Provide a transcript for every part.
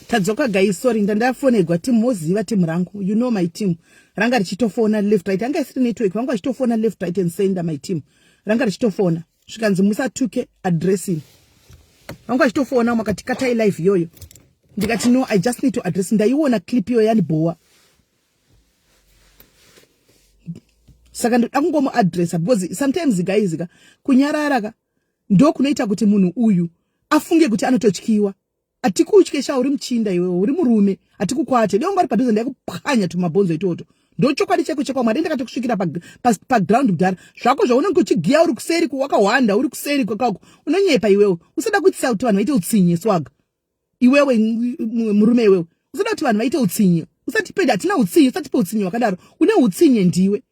Tadzoka guys, sorry, ndandafonegwa team moziva team rangu. You know my team. Ranga richitofona left right. Anga isiri network. Vanga richitofona left right and sender my team. Ranga richitofona. Svikanzi musatuke addressing. Vanga richitofona makatikata live yoyo. Ndikati no, I just need to address. Ndaiona clip yoyo yani boa. Saka ndakungomu addressa because sometimes guys kunyarara ndo kunoita kuti munhu uyu afunge kuti anototyiwa. Atikutyesha uri mchinda iwe uri murume atikukwate leo ngari padhuze ndakupanya tumabonzo itoto ndo chokwadi cheko chekwa mwari ndakatokusvikira pa ground kudhara zvako zvaunenge uchigiya uri kuseri wakawanda uri kuseri kwakako unonyepa iwewe usada kuitisa kuti vanhu vaite utsinye swaga iwewe murume iwewe usada kuti vanhu vaite utsinye usati pedi atina utsinye usati pe utsinye wakadaro une utsinye ndiwe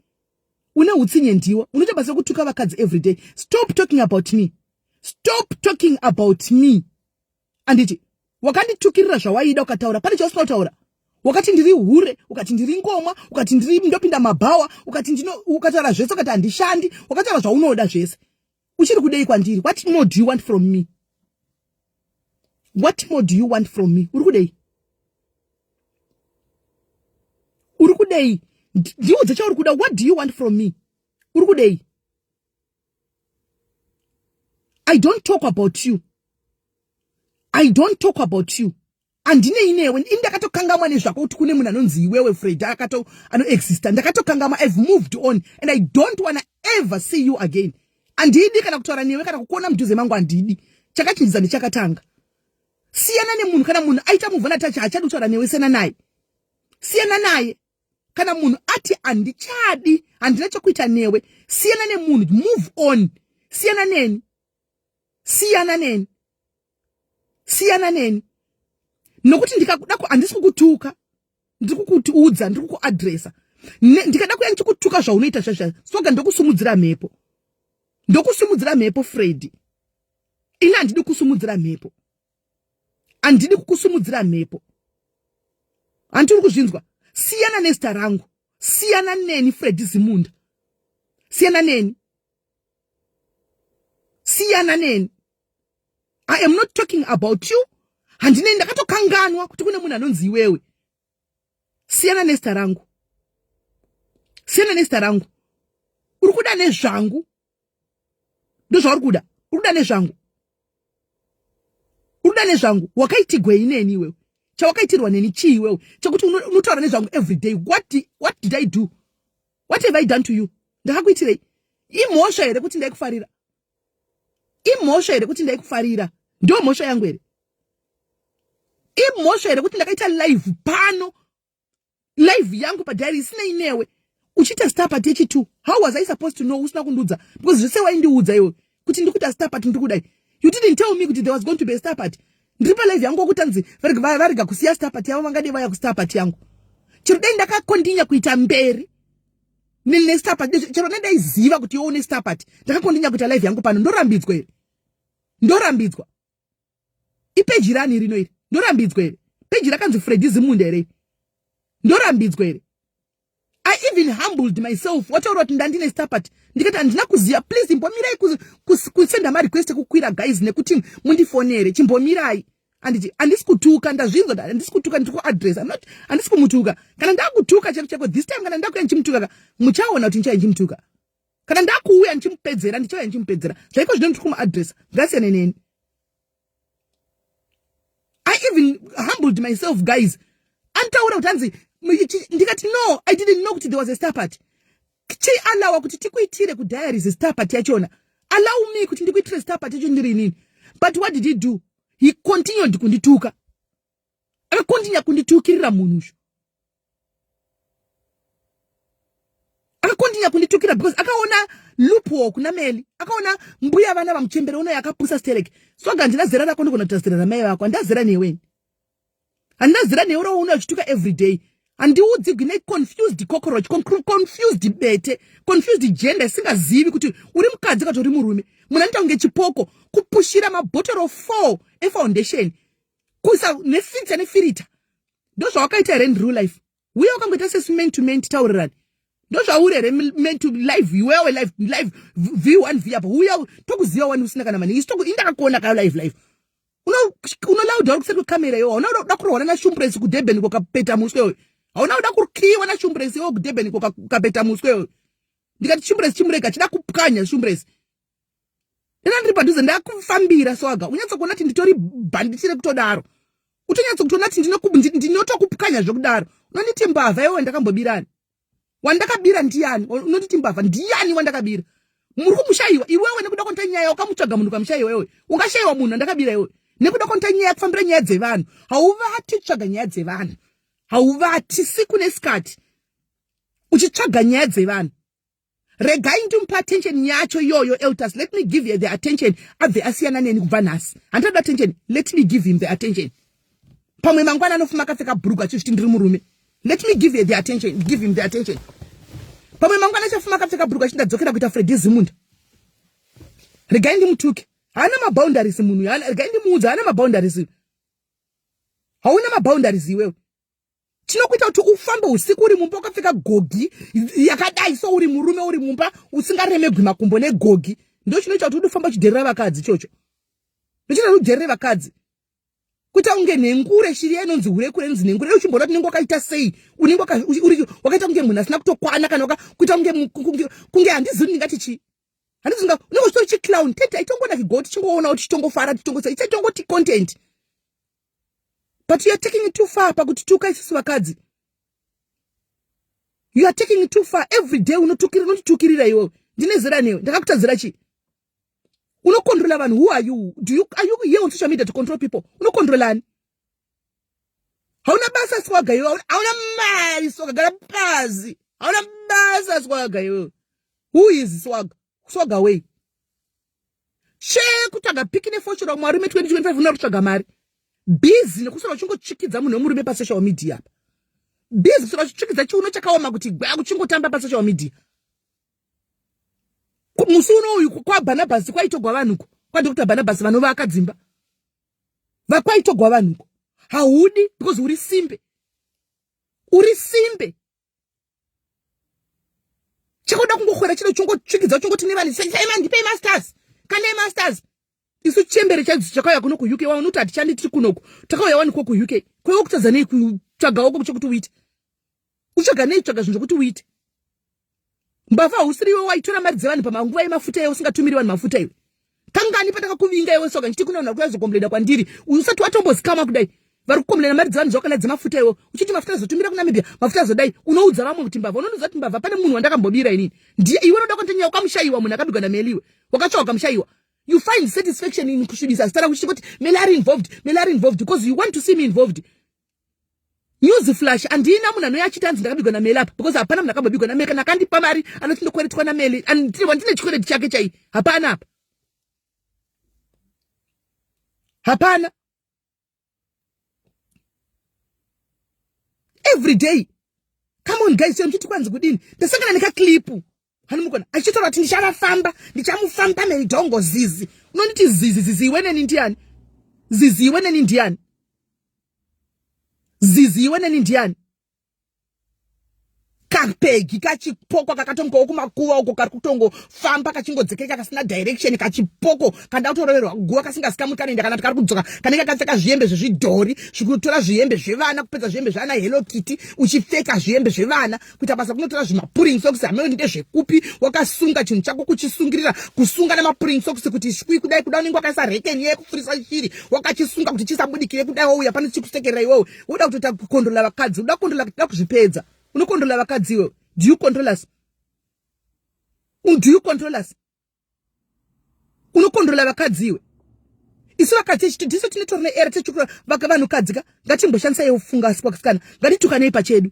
unoita basa kutuka vakadzi every day. Stop talking about me. Anditi wakanditukirira zvawaida ukataura pane chausinotaura wakati ndiri hure ukati ndiri ngoma ukati ndiri ndopinda mabhawa ukati ukataura zvese ukati handishandi wakataura zvaunoda zvese uchiri kudei kwandiri. What more do you want from me? Uri kudei ndiudze chauri kuda. What do you want from me? Uri kudei? I don't talk about you. Andine inewe indakatokangamwa nezvako kuti kune munhu anonzi iwewe Fred ano-exista. Ndakatokangamwa. I've moved on and I don't want to ever see you again. Andidi kana kutaura newe kana kukuona mudhuze mangu andidi. Chakachinjiza ndichakatanga. Siyana nemunhu kana munhu aita muvhona tacha achadi kutaura newe siyana naye. Kana munhu ati andichadi handina chokuita newe siyana nemunhu. Move on. Siyana neni nokuti ndikakuda handisi kukutuka ndiri kukutiudza ndiri kukuadressa ndikada kuya ndichikutuka zvaunoita zvazva soga ndokusumudzira mhepo Fred. Ini handidi kukusumudzira mhepo handiri kuzvinzwa. Siyana nezita rangu. Siyana neni Fred Zimunda. Siyana neni. I am not talking about you. Handine ndakatokanganwa kuti kune munhu anonzi iwewe. Siyana nezita rangu. Uri kuda nezvangu. Ndo zvauri kuda. Uri kuda nezvangu. Wakaitigwei neni iwewe? Chawakaitirwa neni chii iwewe? Chakuti unotaura nezvangu every day. What did I do? What have I done to you? Ndakakuitirei? Imhosva here kuti ndaikufarira. Ndo mhosva yangu here. Imhosva here kuti ndakaita live pano. Live yangu padiary isina inewe. Uchita star party yechitu. How was I supposed to know usina kundudza? Because zvese waindiudza iwe kuti ndikuita star party ndikudai. You didn't tell me kuti there was going to be a star party. Ndiripa live yangu okutanzi variga kusiya star party yavo vangade vaya ku star party yangu. Chero dai ndakakondinya kuita mberi. Nene star party. Chero ndaiziva kuti iwe une star party. Ndakakondinya kuita live yangu pano ndorambidzwa. Ipeji rani rino iri? Ndorambidzwa here. Peji rakanzi Fred Zimunda here. Ndorambidzwa here. I even humbled myself. Wataura kuti ndandine star party. Ndikati handina kuziya. Please imbomirai kusenda ma request kukwira guys nekuti mundifonere. Chimbomirai. Handisi kutuka ndazvinzwa handisi kutuka ndiri kuaddress. Handisi kumutuka. Kana ndakutuka cheko this time kana ndakuya ndichimutuka muchaona kuti ndichauya ndichimutuka. Kana ndakuuya ndichimupedzera ndichauya ndichimupedzera. Zvaiko zvino ndiri kumuaddress. Ngasiyane neni. I even humbled myself guys. Antaura kuti hanzi ndikati no, I didn't know kuti there was a star party. Allow kuti tikuitire ku diaries star party yachona. Allow me kuti ndikuitire star party yacho ndiri nini. But what did he do? He continued kundituka. Akakontinya kunditukirira munhu. Akakontinya kunditukira because akaona loophole kuna Meli. Akaona mbuya vana vamuchembera uno yakapusa stereke. Swaga ndinazera rako ndikona tasira na mai wako. Ndazera newe. Andazera newe ro uno achituka every day. Andiudzi gwine confused cockroach, confused bete, confused gender singazivi kuti uri mukadzi kana uri murume. Munanta unge chipoko kupushira mabottle of 4 foundation. Kusa nefita nefirita. Ndo zvawakaita rend real life. Uye wakangoita assessment to men taurirani. Ndo zvauri meant to live iwewe live V1 V apa. Uye tokuziva wani usina kana mani. Istoko indakakona ka live. Unolauda kuseri kamera yo. Unoda kurohana na shumbresi ku Durban ko kapeta muswe yo. Unoda kurkiwa na shumbresi yo ku Durban ko kapeta muswe yo. Ndikati shumbresi chimureka chida kupkanya shumbresi. Ndiri padhuze ndakufambira Swaga. Unyatsa kuona kuti nditori banditire kutodaro. Utonyatsa kuona kuti ndinotokupkanya zvokudaro. Unonditi mbavha yewe ndakambobirani. Wandakabira ndiani? Unonditi mbavha ndiani wandakabira? Muri kumushayiwa iwewe nekuda konta nyaya ukamutsvaga munhu kamushayiwa wewe. Ungashayiwa munhu ndakabira iwewe. Nekuda konta nyaya kufambira nyaya dzevanhu. Hauvati tsvaga nyaya dzevanhu. Hauvati siku nesikati. Uchitsvaga nyaya dzevanhu. Regai ndimpa attention yacho yoyo Eltas. Let me give you the attention abve asiyana neni kubva nhasi. Handada attention. Let me give him the attention. Pamwe mangwana anofuma akapfeka bhurugu achizviti ndiri murume. Let me give you the attention. Give him the attention. Pamwe mangwana achafuma akapfeka bhurugu achindadzokera kuita Freddy Zimunda. Regai ndimutuke. Haana maboundaries munhu. Regai ndimuudza haana maboundaries. Hauna maboundaries iwewe. Chinokuita kuti ufambe usiku uri mumba ukapfeka gogi yakadai so uri murume uri mumba usingaremegwi makumbo negogi. Ndio chinoita kuti ufamba uchidherera vakadzi chocho. Ndochita uchidherera vakadzi. Kuita unge nengure shiri inonzi hure kurenzi nengure uchimbona kuti nengo kaita sei unengo wakaita unge munhu asina kutokwana kana kuita kunge handizivi ndingati chi handizinga unengo chitori chiclown tete aitongona kigoti chingoona kuti chitongofara chitongosa ichitongoti content. But you are taking it too far pakuti tuka isisi vakadzi. You are taking it too far every day unotukirira iwewe. Ndine zera newe ndakakutadzira chi? Unokontrola vanhu. Who are you? Are you here on social media to control people? Unokontrolani? Hauna basa Swaga iwewe. Hauna mali Swaga gara pazi. Hauna basa Swaga iwewe. Who is Swaga? Swaga way. She kutaga pikine fortune wa mwarume 2025 unarutsvaga mari. Busy nekusora chingotsikidza munhu wemurume pa social media. Busy kusora chitsikidza chiuno chakaoma kuti gwa kuchingotamba pa social media. Musuno uyu kwa Barnabas kwaitogwa vanhuko. Kwa Dr. Barnabas vanhu vakadzimba. Vakwaitogwa vanhuko. Haudi because uri simbe. Uri simbe. Chikoda kungokhwera chino chingotsikidza chingoti nevani sema ndipe masters. Kane masters. Isu chembere chakaya kuno ku UK wanuti atichandi tiri kunoko. Takauya wani ku UK. Kwewe kutadza nei kutsvaga wako chokuti uite. Utsvaga nei tsvaga zvinhu zvokuti uite. Mbavha usiriwe waitora mari dzevanhu pamanguva emafuta ewe usingatumiri vanhu mafuta iwe. Kangani patakakuvinga iwe Swaga nchiti kuna vanhu vakukomplaina kwandiri. Usati watombozikama kudai. Vari kukomplaina mari dzevanhu zvakana dzemafuta iwe. Uchiti mafuta azotumira kuna Namibia, mafuta azodai. Unoudza vamwe kuti mbavha unoudza kuti mbavha pane munhu wandakambobira inini. Ndiye iwe unoda kuntenya ukamushayiwa munhu akabigwa naMeli iwe. Wakatsvaga ukamushayiwa. You find satisfaction in kushudisa stara kuchiti Meli are involved because you want to see me involved. News flash andina munhu anoyachitanzi ndakabigwa naMeli apa because hapana munhu akambobigwa naMeli kana kandipa mari anotindokweretwa naMeli andine chikwereti chake chai hapana apa. Hapana. Every day. Come on guys, mchiti kwanzi kudini. Ndasangana nika klipu. Hanimukona achitora kuti ndicharafamba ndichamufamba Meli Dongo zizi. Unonditi zizi iweneni ndiani? Zizi iweneni ndiani? Zizi iweneni ndiani? Kapegi kachipoko kakatongo kumakuwa uko karikutongo famba kachingodzekeka kasina direction kachipoko kanda utoroverwa guwa kasingasikamu kanenda kana kari kudzoka kanenge katseka zviyembe zvezvidhori zvikutora zviyembe zvevana kupedza zviyembe zvana Hello Kitty uchipfeka zviyembe zvevana kuita basa kunotora zvimapurring socks amene ndinde zvekupi wakasunga chinhu chako kuchisungirira kusunga namapurring socks kuti shwi kudai kudai unenge wakaisa rekeni yekufurisa shiri wakachisunga kuti chisabudikire kudai wauya pane chikusekerera iwewe unoda kutoita kukontrola vakadzi unoda kukontrola kuda kuzvipedza. Unokontrola vakadzi iwe. Do you control us? Do you control us? Unokontrola vakadzi iwe. Isu vakadzi chitiso tinetorine era techukura vanhu kadzika ngatimboshandisa yefunga asikasikana. Ngatitukanei pachedu.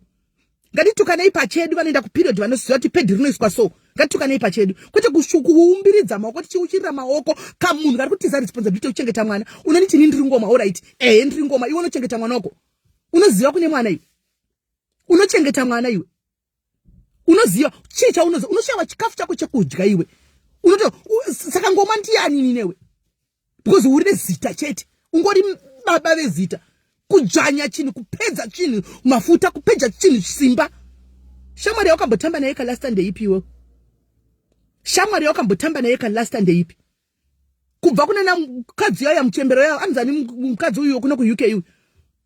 Ngatitukanei pachedu vanoenda kuperiod vanoziva kuti pedi rinoiswa so. Ngatitukanei pachedu. Kwete kuumbiridza maoko tichiuchirira maoko kamunhu kari kutiza responsibility yokuchengeta mwana. Unoniti ndiri ngoma alright. Ndiri ngoma iwe unochengeta mwana wako. Unoziva kune mwana iwe. Unochengeta mwana iwe. Unoziva chicha unoshava chikafu chako chekudya iwe. Unoto saka ngoma ndiani newe? Because uri nezita chete. Ungori baba vezita. Kujanya chinhu kupedza chinhu mafuta kupedza chinhu simba. Shamwari yakambotamba naye ka last day ipi iwe? Shamwari yakambotamba naye ka last day ipi? kubva kunena mukadzi yaya muchembero yao anzani mukadzi uyu kuno ku UK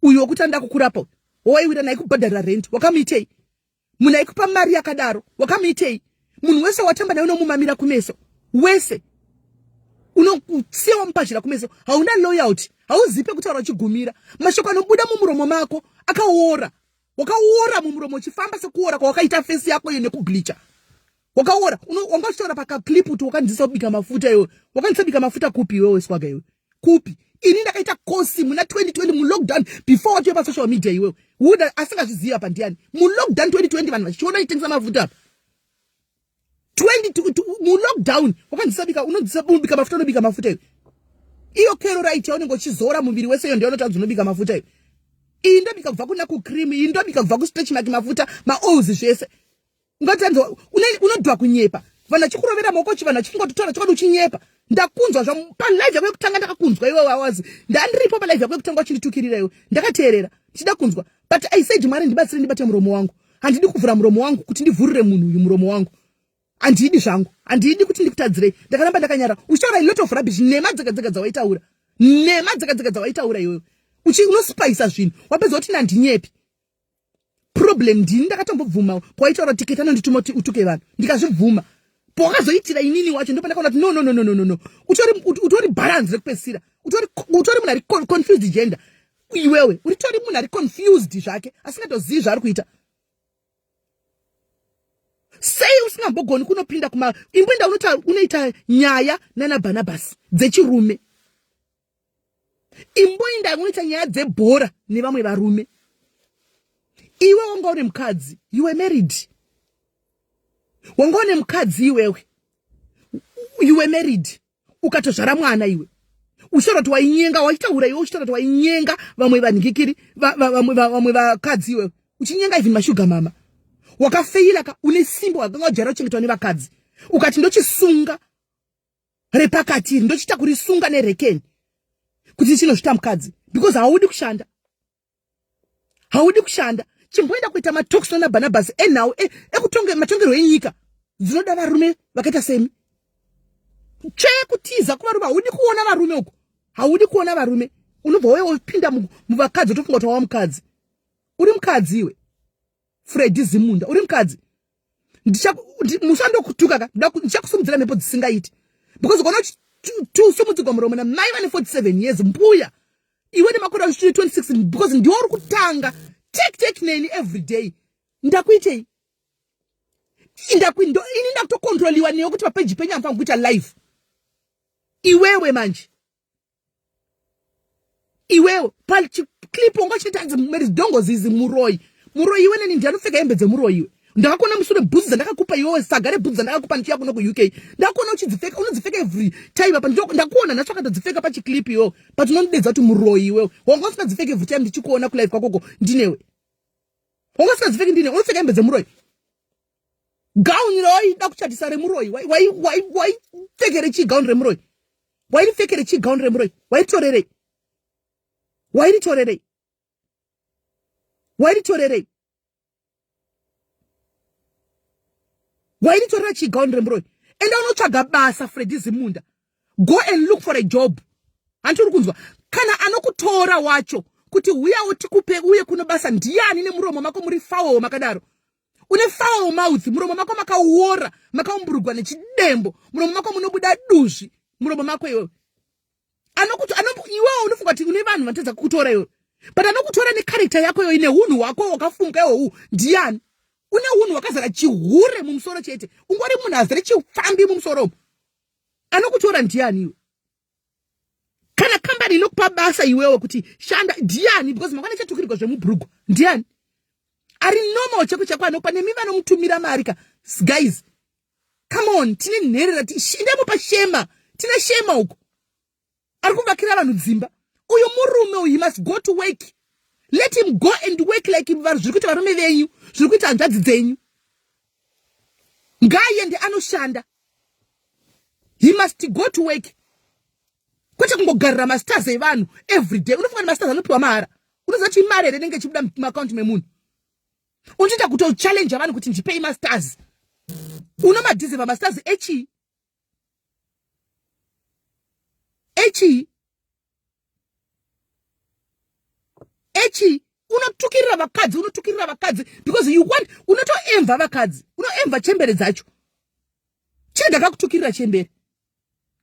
uyu okutanda kukurapo waiwira naye kubhadharira rent wakamuitei munhu aikupa mari yakadaro wakamuitei munhu wese watamba naye unomumamira kumeso wese unokusiya wamupazhira kumeso hauna loyalty hauzipe kutaura uchigumira mashoko anobuda mumuromo mako akaora wakaora mumuromo uchifamba sekuora kwawakaita fesi yako iyo nekubleacha wakaora wanga uchitaura pakaclip kuti wakandisa kubika mafuta iwe wakandisa kubika mafuta kupi iwewe swaga iwe kupi ini ndakaita kosi muna 2020 mu lockdown before watu pa social media iwewe huda asingazviziva pandiani mu lockdown 2020 vanhu vachiona itengesa mafuta apa 20 mu lockdown wakandisa bika unodisa kubika mafuta unobika mafuta iwe iyo kero right yaunenge uchizora muviri wese iyo ndio unotanzwa unobika mafuta iwe iyi ndobika kubva kuna ku cream iyi ndobika kubva ku stretch mark mafuta ma oils zvese ungatanzwa unodwa kunyepa vanhu vachikurovera maoko vanhu vachifunga kuti uchinyepa ndakunzwa pa live yako yekutanga ndakakunzwa iwe wawazi ndandiripo pa live yako yekutanga uchinditukirira iwe ndakateerera ndichida kunzwa but I said Mwari ndibatsire ndibate muromo wangu handidi kuvhura muromo wangu kuti ndivhurire munhu uyu muromo wangu handidi zvangu handidi kuti ndikutadzirei ndakaramba ndakanyara uchitaura a lot of rubbish nema dzega dzawaitaura iwewe unospice zvinhu wapedza kuti nandinyepi problem ndini ndakatombobvuma kwaitaura tiketi anondituma kuti utuke vanhu ndikazvibvuma pawakazoitira inini wacho ndipo ndakaona kuti no utori balance rekupesira utori munhu ari confused gender iwewe uritori munhu ari confused zvake asingatozivi zvaari kuita sei usingambogoni kunopinda imbwenda unoita nyaya nana Barnabas dzechirume imboinda unoita nyaya dzebhora nevamwe varume iwe wanga une mukadzi you were married wanga une mukadzi iwewe you were married ukatozvara mwana iwe ushora kuti wainyenga waitaura iwe ushora kuti wainyenga vamwe vanhingikiri vamwe vakadzi iwewe uchinyenga even mashuga mama wakafeila une simba wakanga ujara uchengetwa nevakadzi ukati ndochisunga repakati ndochita kurisunga nerekeni kuti chinozvita mukadzi because haudi kushanda chimboenda kuita matokisi na Barnabas enhau matongerwo enyika dzinoda varume vakaita semi chekutiza kuvarume haudi kuona varume uko haudi kuona varume unobva wewe upinda muvakadzi utofunga kuti wawa mukadzi uri mukadzi iwe Freddy Zimunda uri mukadzi musandokutuka ndichakusimudzira mhepo dzisingaiti because ukaona tusumudzirwa muromo namai vane 47 years mbuya iwe nemakore 26 because ndiwo uri kutanga take neni every day ndakuitei ini ndakutokontroliwa neyo kuti papeji penyu amfanga kuita live iwewe manje iwewe paclip wanga chitadzi meridongo zizi muroi iwe neni ndianopfeka hembe dzemuroi iwe ndakakona musure bhutsi dzandakakupa iwewe saga rebhutsi dzandakakupa ndichiya kuno ku UK ndakona uchidzipfeka unodzipfeka every time apa ndakuona nhasi wakatodzipfeka pachiclip iwewe but unondedza kuti muroi iwewe wanga usingadzipfeka every time ndichikuona kulive kwakoko ndinewe wanga usingadzipfeki ndine unopfeka hembe dzemuroi gauni rawaida kuchatisa remuroi waipfekere chigauni remuroi wairipfekere chigauni remuroi wairitorerei wairitorera chigauni remuroi enda unotsvaga basa Freddy Zimunda go and look for a job handiri kunzwa kana anokutora wacho kuti uyawo tikupe uye kuno basa ndiani nemuromo mako muri foul makadaro une foul mouth muromo mako makauora makaumburugwa nechidembo muromo mako munobuda duzvi muromo mako iwewe iwewe unofunga kuti une vanhu vanotedza kukutora iwewe but anokutora necharacter yako iwewe ine hunhu hwako wakafunga iwewe ndiani une hunhu hwakazara chihure mumusoro chete ungori munhu azere chifambi mumusoro anokutora ndiani iwe kana kambani inokupa basa iwewe kuti shanda ndiani because makwana chatukirirwa zvemubhurugu ndiani ari normal cheko anokupa nemiva anomutumira mari guys come on tine nherera ndemo pashema tina shema uko ari kuvakira vanhu dzimba uyu murume uyu must go to work let him go and work like vanhu zviri kuita varume venyu zviri kuita hanzvadzi dzenyu ngaaende anoshanda he must go to work kwete kungogarira masters evanhu every day unofunga kuti masters anopiwa mahara unoziva kuti imari here inenge ichibuda muakaunti memunhu unoita kuti uchallenge vanhu kuti ndipei masters unomadhize pamasters echii echi unotukirira vakadzi because you want unotoemva vakadzi unoemva chembere dzacho chega kakutukirira chembere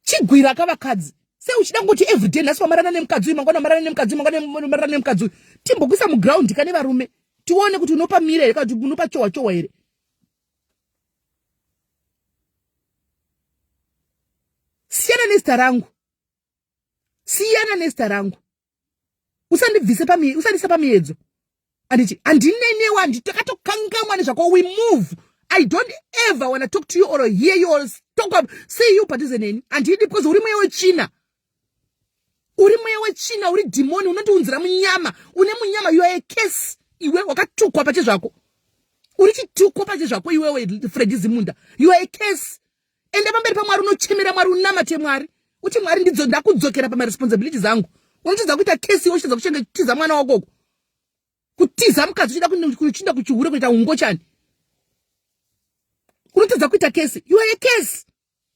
chigwira kavakadzi se uchida ngoti everyday nhasi wamarana nemukadzi mangwana marana nemukadzi mangwana marana nemukadzi timbokuisa muground kane varume tione kuti unopa mire here kana unopa chowa here. Siyana nesta rangu usandibvise usandisa pamiedzo anditi andinenewa anditakakangamwa nezvako. We move. I don't ever want to talk to you or hear you or talk up, see you partisaneni andidi because uri mweya wechina uri demoni unotiunzira munyama une munyama. You are a case iwe wakatukwa pache zvako uri chitukwa pache zvako iwewe Fred Zimunda. You are a case. Ende pamberi paMwari unochemera Mwari unamate Mwari uti Mwari ndidzo ndakudzokera pama responsibilities angu. Unochiza kuita case yochiza kuchengetiza mwana wako kutiza mukadzi uchida kuchinda kuchihure kuita ungochani unotadza kuita case. You are a case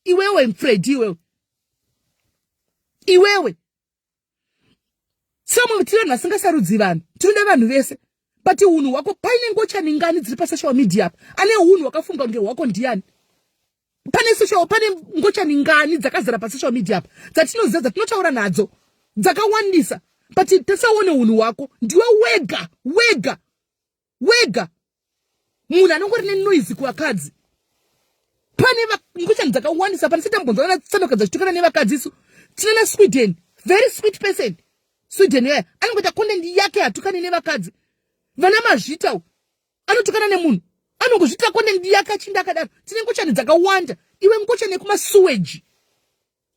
iwewe Fred iwewe somwe tirona vasingasarudzi vanhu tinoda vanhu vese but unhu hwako paine ngochani ngani dziri pasocial media ane unhu hwakafunga kunge hwako ndiani pane ngochani ngani dzakazara pasocial media dzatinoziva dzatinotaura nadzo dzakawandisa but tasaone unhu hwako ndiwe wega munhu anongori nenoise kuvakadzi. Pane ngochani dzakawandisa pane setambonzana tsanokadza chitukana nevakadzi isu tinana Sweden very sweet person Sweden anongoita content yake hatukani nevakadzi. Vana mazvita anotukana nemunhu anongozvita content yake achinda akadaro. Tine ngochani dzakawanda iwe ngochani yekumasewage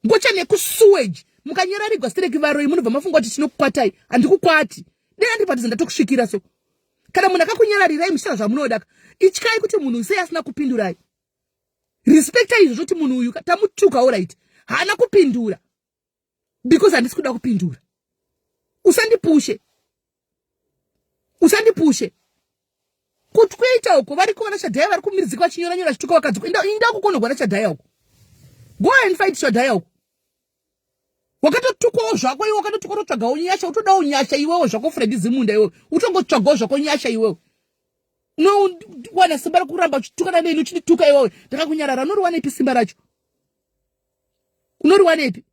ngochani yekusuwage mukanyararigwa stereki varoi munobva mafunga kuti tinokukwatai. Handikukwati dai andipatiza ndatokusvikira so kana munhu akakunyararirai muchita zvamunoda ityai kuti munhu sei asina kupindurai. Respecta izvo zvoti munhu uyu tamutuka alright haana kupindura because handisi kuda kupindura. Usandipushe kuti kuita uko variko vanachadhaya vari kumirizika vachinyora zvituka vakadzi inda kukonogwa nachadhaya uko. Go and fight chadhaya uko. Wakatotukwawo zvako iwe wakatotukwa totsvagawo nyasha utodawo nyasha iwewe zvako Fred Zimunda iwewe utongotsvagawo zvako nyasha iwewe unowana simba rakuramba uchitukana neni uchindituka iwewe ndakakunyarara. Unoriwanepi simba racho? Unoriwanepi?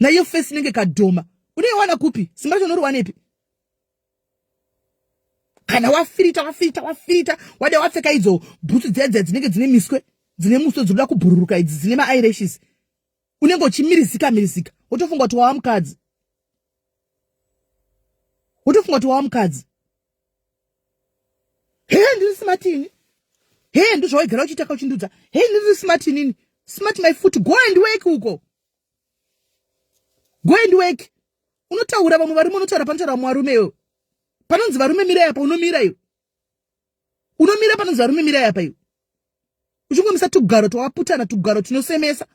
Naiyo face inenge kadhoma unoiwana kupi simba racho? Unoriwanepi? Kana wafirita wada wapfeka idzo bhutsu dzedze dzinenge dzine miswe dzine muswe dzinoda kubhururuka idzi dzine ma-eyelashes unenge uchimirizika wotofunga kuti wawa mukadzi. Ndiri smartini ndizvawaigara uchitaka uchindudza ndiri smartini smart my foot. Go and work uko. Unotaura vamwe varume unotaura panotaura mwarume iwe panonzi varume mirai apa unomira iwe unomira panonzi varume mirai apa iwe uchingomisa tugaro twawaputana tugaro tunosemesa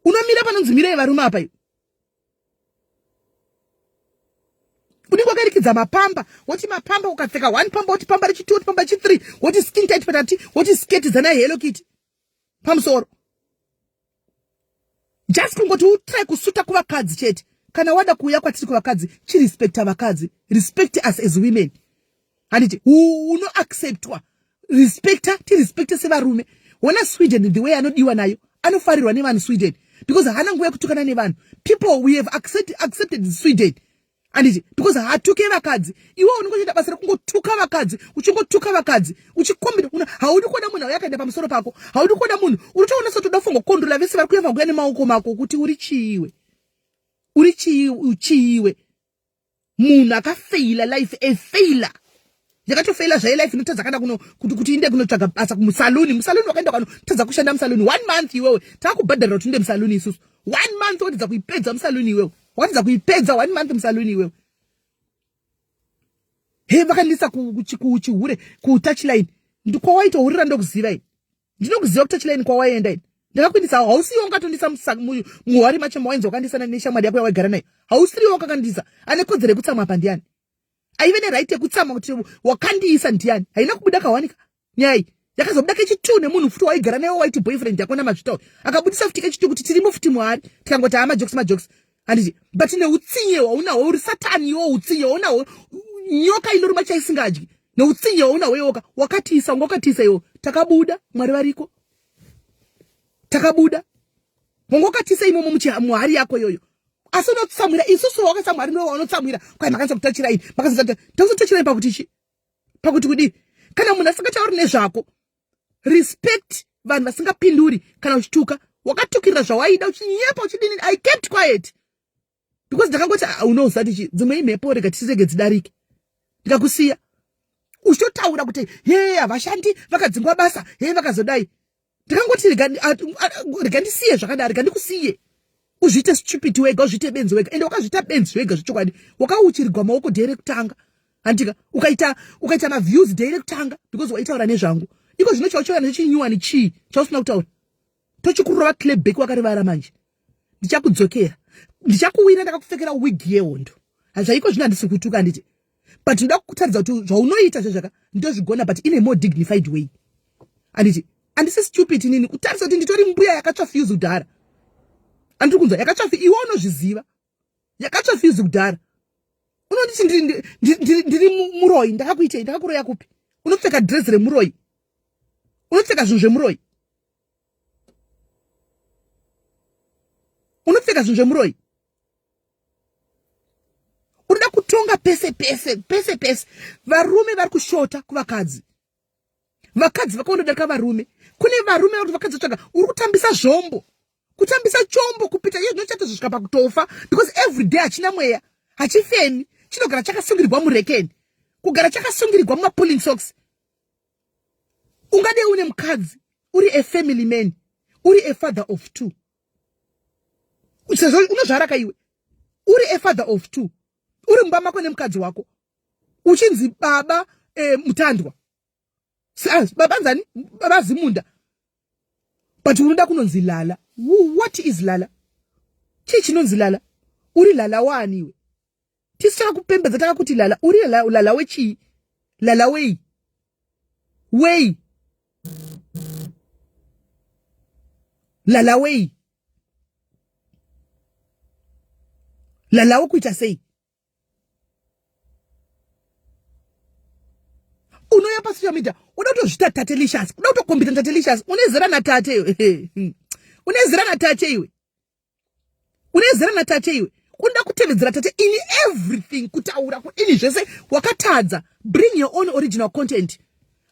unomira panonzi mirai varume apa iwe unenge wakarikidza mapamba woti mapamba ukapfeka 1 pamba woti pamba rechi 2 woti pamba rechi 3 woti skin tight patati woti sketi dzana Hello Kitty pamusoro just kungoti utry kusuta kuvakadzi chete. Kana wada kuuya kwatiri kuvakadzi chirespecta vakadzi. Respect us as women. Handiti uno acceptwa tirespecta sevarume. Wona Sweden the way anodiwa nayo anofarirwa nevanhu Sweden because hana nguva yekutukana nevanhu. People we have accepted Sweden handiti because hatuke vakadzi. Iwe unongoita basa rekungotuka vakadzi uchingotuka vakadzi uchikombida haudi kuona munhu yakaenda pamusoro pako haudi kuona munhu unotoona sotoda funga kondula vese vari kuyeva kuya nemaoko mako kuti uri chiiwe munhu akafeila life efeila yakatofeila zvaye life inotadza kana kuti inde kunotsvaga basa kumusaluni wakaenda kano tadza kushanda musaluni 1 month iwewe takubhadharira kuti inde musaluni isusu 1 month watadza kuipedza musaluni iwewe watadza kuipedza 1 month musaluni iwewe vakandisa kuchihure kutouchline ndikwawaitohurira ndokuziva ini ndinokuziva kutouchline kwawaenda ini ndakakuindisa hausiyo ungatondisa muhwari machemo wainzi wakandisana neshamwari yako yawaigara nayo hausiriwo wakakandisa ane kodzero yekutsamwa apa ndiani aive neraiti yekutsamwa kuti wakandiisa ndiani haina kubuda kawanika nyai Yakazobuda kechitu nemunhu futi waigara naye waiti boyfriend yako namazvitaura. Akabudisa futi kechitu kuti tirimo futi Mwari. Tikangoti majokes. Handiti, but neutsinye waunahwo uri Satani iwo utsinye waunahwo nyoka inoruma chaisingadyi. Neutsinye waunahwo yoka wakatiisa ngokatiisa iwo. Takabuda Mwari variko. Takabuda. Ngokatiisa imomo Mwari yako yoyo. Asi unotsamwira isusu wakatsamwira ndiwo unotsamwira. Kwai makanisa kutachira ini. Takuzotachira ini pakutichi. Pakuti kudi kana munhu asingatauri nezvako. Respect vanhu vasingapinduri kana uchituka. Wakatukirira zvawaida uchinyepa uchidini. I kept quiet. Because ndakangoti unoziva kuti dzimwe imhepo rega tisirege dzidarike. Ndikakusiya. Uchotaura kuti he havashandi vakadzingwa basa he vakazodai. Ndakangoti rega ndisiye zvakadaro rega ndikusiye. Uzviite stupid wega uzviite benzi wega ende wakazviita benzi wega zvichokwadi wakauchirirwa maoko dheri kutanga. Handika ukaita ma views dheri kutanga because waitaura nezvangu. Iko zvino chauchoya nechinyuwani chii chausina kutaura. Tochikurova clapback wakarivara manje. Ndichakudzokera. Ndichakuwina ndakakupfekera wig yehondo. Hazvaiko zvino handisi kutuka handiti. But ndoda kutaridza kuti zvaunoita zvaka ndozvigona but in a more dignified way. Handiti handisi stupid nini kutaridza kuti nditori mbuya yakatsva fuse kudhara. Andiri kunzwa yakatsva fuse iwe unozviziva. Yakatsva fuse kudhara. Unonditi ndiri muroi ndakakuitei ndakakuroya kupi? Unopfeka dress remuroi. Unopfeka zvinhu zvemuroi. Unopfeka zvinhu zvemuroi. Unoda kutonga pese. Varume vari kushota kuvakadzi. Vakadzi vakaondodarika varume. Kune varume vari vakadzi tsvaga uri kutambisa zvombo. Kutambisa chombo kupita iye zvinochata zvisvika pakutofa because every day hachina mweya. Hachifemi. Chinogara chakasungirirwa murekeni. Kugara chakasungirirwa mumapulling socks. Ungade une mukadzi. Uri a family man. Uri a father of two. Unozvaraka iwe. Uri a father of two. Uri mumba mako nemukadzi wako. Uchinzi baba mutandwa. Baba nzani? Baba zimunda. But unoda kunonzi Lala. What is Lala? Chii chinonzi Lala? Uri Lala wani iwe? Tisitaka kupembedza takakuti Lala. Uri Lala wechii? Lala wei? Wei? Lala wei? Lala wokuita sei? Unoya passocial media, unotozvita Tatelicious, unotokombita Tatelicious, unezera na tate iwe. Unezera na tate iwe. Unezera na tate iwe. Kunda kutevedzera tate in everything kutaura ini zvese wakatadza. Bring your own original content.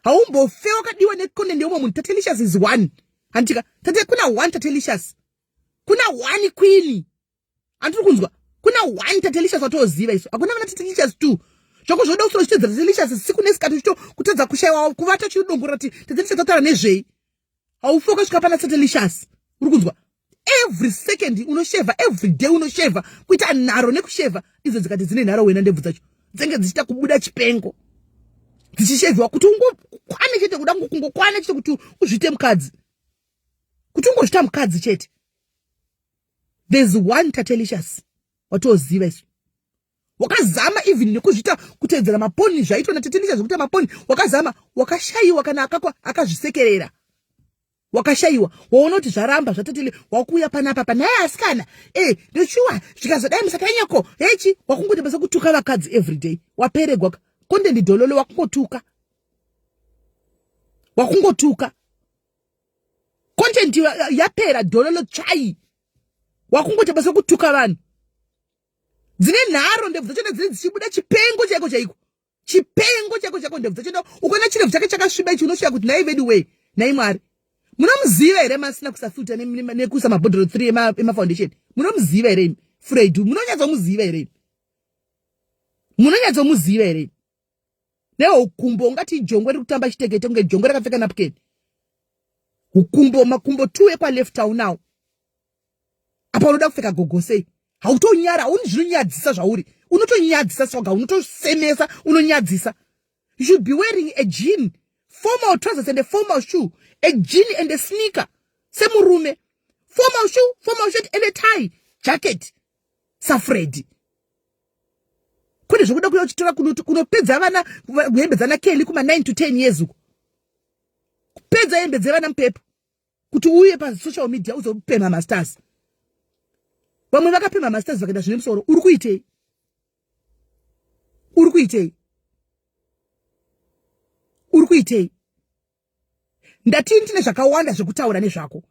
Haumbofewa wakadiwa necontent yomwe munhu. Tatelicious is one. Antika, tate kuna one Tatelicious. Kuna one queen. Andiri kunzwa. Kuna one Tatelicious watoziva iso. Hakuna kana Tatelicious two. Zvako zvoda kusochitedza Tatelicious siku nesikati uchito kutadza kushaiwa kuvata chidongora kuti Tatelicious tataura nezvei. Haufoka kusvika pana Tatelicious. Uri kunzwa. Every second unosheva, every day unosheva. Kuita nharo nekusheva. Idzo dzikati dzine nharo wena ndebvu dzacho. Dzenge dzichita kubuda chipengo. Dzichishevwa kuti ungokwane chete kuda kungokwane chete kuti uzvite mukadzi. Kuti ungozvita mukadzi chete. There's one Tatelicious. Watoziva iso. Wakazama even nekuzvita kutedzera maponi zvaitwa na Tatelicious zvekuita maponi wakazama wakashaiwa kana akazvisekerera. Wakashaiwa waona kuti zvaramba zvatatele wakuya panapa panaye asikana ndochuwa zvikazodai musakanyako hechi wakungote basa kutuka vakadzi every day waperegwa content dololo wakungotuka content yapera dololo chai wakungote basa kutuka vanhu dzine nharo ndebvu dzacho dzine dzichibuda chipengo chaiko chipengo ndebvu dzacho ukona chirevu chake chakasviba ichi unosvika kuti nai vedu way nai Mwari munomuziva here masina kusafilta nekuisa mabhodhoro 3 emafoundation munomuziva here Fredhu munonyatsomuziva here neho ukumbo ungati ijongo riri kutamba chitekete kunge jongo rakapfeka napukeni makumbo 2 ekwa left town now apa unoda kupfeka gogosei hautonyara hauni zvinonyadzisa zvauri unotonyadzisa swaga unotosemesa unonyadzisa. You should be wearing a jean, formal trousers and a formal shoe, a jean and a sneaker semurume, formal shoe, formal shirt and a tie, jacket safredi. Kune zvokuda kuya uchitora kunopedza vana kuhembe dzana Kelly kuma 9 to 10 years uko Kupedza hembe dzevana mupepo kuti uye pa social media uzopema masters. Vamwe vakapema masters vakaenda zvine musoro. Uri kuitei? Uri kuitei? Uri kuitei? Ndati ndine zvakawanda zvekutaura nezvako.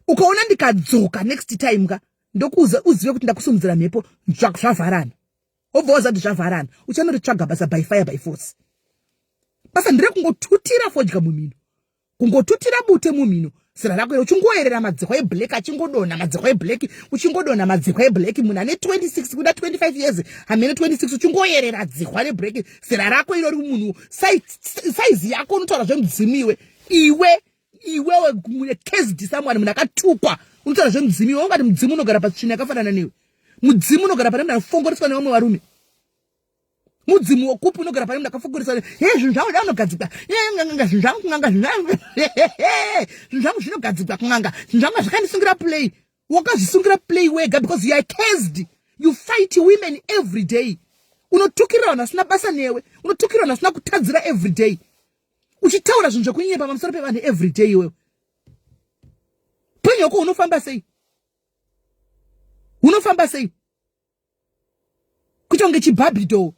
Ukaona ndikadzoka next time ka ndokuza uzive kuti ndakusumudzira mhepo zvavharana. Obva wazati zvavharana. Uchandotsvaga basa by fire by force. Basa ndire kungotutira fodya mumino. Kungotutira bute mumino. Sira rako uchingoerera madziko eblack achingodona madziko eblack uchingodona madziko eblack munhu ane 26 kuda 25 years hamene 26 uchingoerera dziko reblack. Sira rako iro ri munhu size yako unotaura zvemudzimiwe. Iwewe mune case disamwana munhu akatukwa unotaura zvemudzimiwe. Ungati mudzimu unogara patsvina yakafanana newe. Mudzimu unogara pane munhu anofongoreswa nevamwe varume. Mudzimu wokupu unogara pane munhu akafongoreswa zvinhu zvangu zvinogadzikwa nganga zvinhu zvangu zvinogadzikwa kunganga zvinhu zvangu zvakandisungira play. Wakazvisungira play wega because you are caged. You fight women every day. Unotukira vanhu vasina basa newe. Unotukira vanhu vasina kutadzira every day. Uchitaura zvinhu zvokunyepa pamusoro pevanhu every day iwewe. Penyu yako unofamba sei? Unofamba sei? Kuchonge chibhabhito.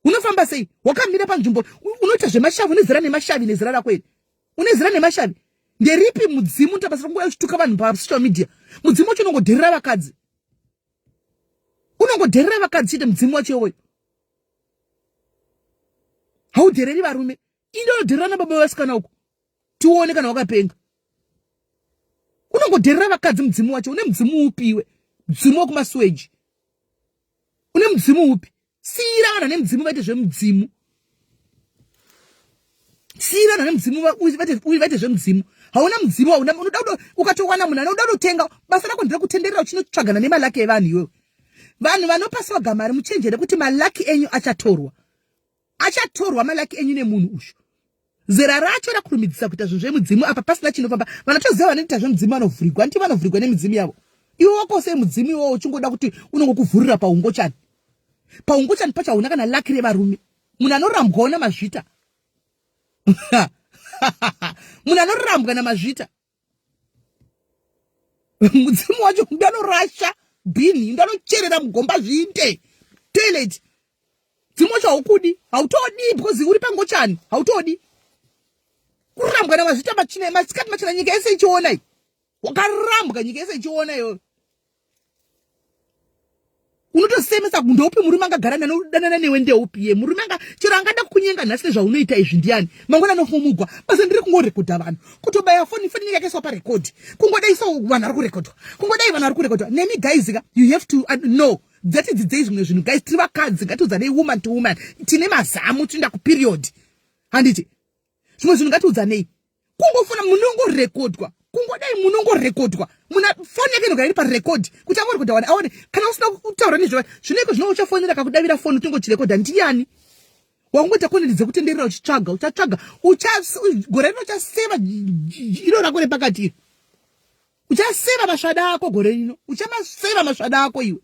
Unofamba sei? Wakamira panzvimbo unoita zvemashavi unezira nemashavi nezira rako ere? Unezira nemashavi. Nderipi mudzimu utabasa nguva uchituka vanhu pa social media? Mudzimu wacho unongodherera vakadzi. Unongodherera vakadzi chete mudzimu wacho iwoyo. Haudhereri varume. Indodherera nababa vasikana uko. Tione kana wakapenga. Unongodherera vakadzi mudzimu wacho. Une mudzimu upiwe. Mudzimu wokumasweji. Une mudzimu upi? Siyirana nemudzimu vaite zvemudzimu. Siyirana nemudzimu vaite zvemudzimu. Hauna mudzimu hauna unoda ukatowana munhu anoda kutenga basa rako ndire kutenderera uchinotsvagana nemalaki evanhu iwewe. Vanhu vanopasiwa gamari muchenjere kuti malaki enyu achatorwa. Achatorwa malaki enyu nemunhu usho. Zera racho rakurumidzisa kuita zvinhu zvemudzimu apa pasina chinofamba. Vanotoziva vanoita zvemudzimu vanovhurigwa. Nditi vanovhurigwa nemidzimu yavo. Iwe wako semudzimu iwowo uchingoda kuti unongokuvhurira paungochani. Paungochani pacho hauna kana laki revarume. Munhu anorambwa namazvita. Munhu anorambwa namazvita. Mudzimu wacho ndanorasha bhini ndanocherera mugomba zvinde. Toilet. Mudzimu wacho haukudi. Hautodi because uri pangochani. Hautodi. Kurambwa namazvita machina masikati machina nyika yese ichiona iyi. Wakarambwa nyika yese ichiona iyo. Unotosemesa ndopi murume angagara nanodanana newe ndeupi ye murume anga chero angada kunyenga nhasi nezvaunoita izvi ndiani mangwana anofumugwa basi ndiri kungorekodha vanhu kutobaya foni nyika yakaiswa parekodi kungodaiso vanhu ari kurekodwa kungodai vanhu ari kurekodwa nemi guys you have to know that is the days when zvinhu guys tiri vakadzi ngatiudzanei woman to woman tine mazamu tinoenda kuperiod handiti zvimwe zvinhu ngatiudzanei kungofuna munongorekodwa kungodai munongorekodwa muna foni yake inogara iri parekodi kuti angorekodha vanhu aone kana usina kutaura nezvo zvineko zvino uchafonera kakudavira foni utongochirekodha ndiani wangoita koneni dzekutenderera uchatsvaga gore rino uchaseva iro rako repakati iro uchaseva masvada ako gore rino uchamaseva masvada ako iwe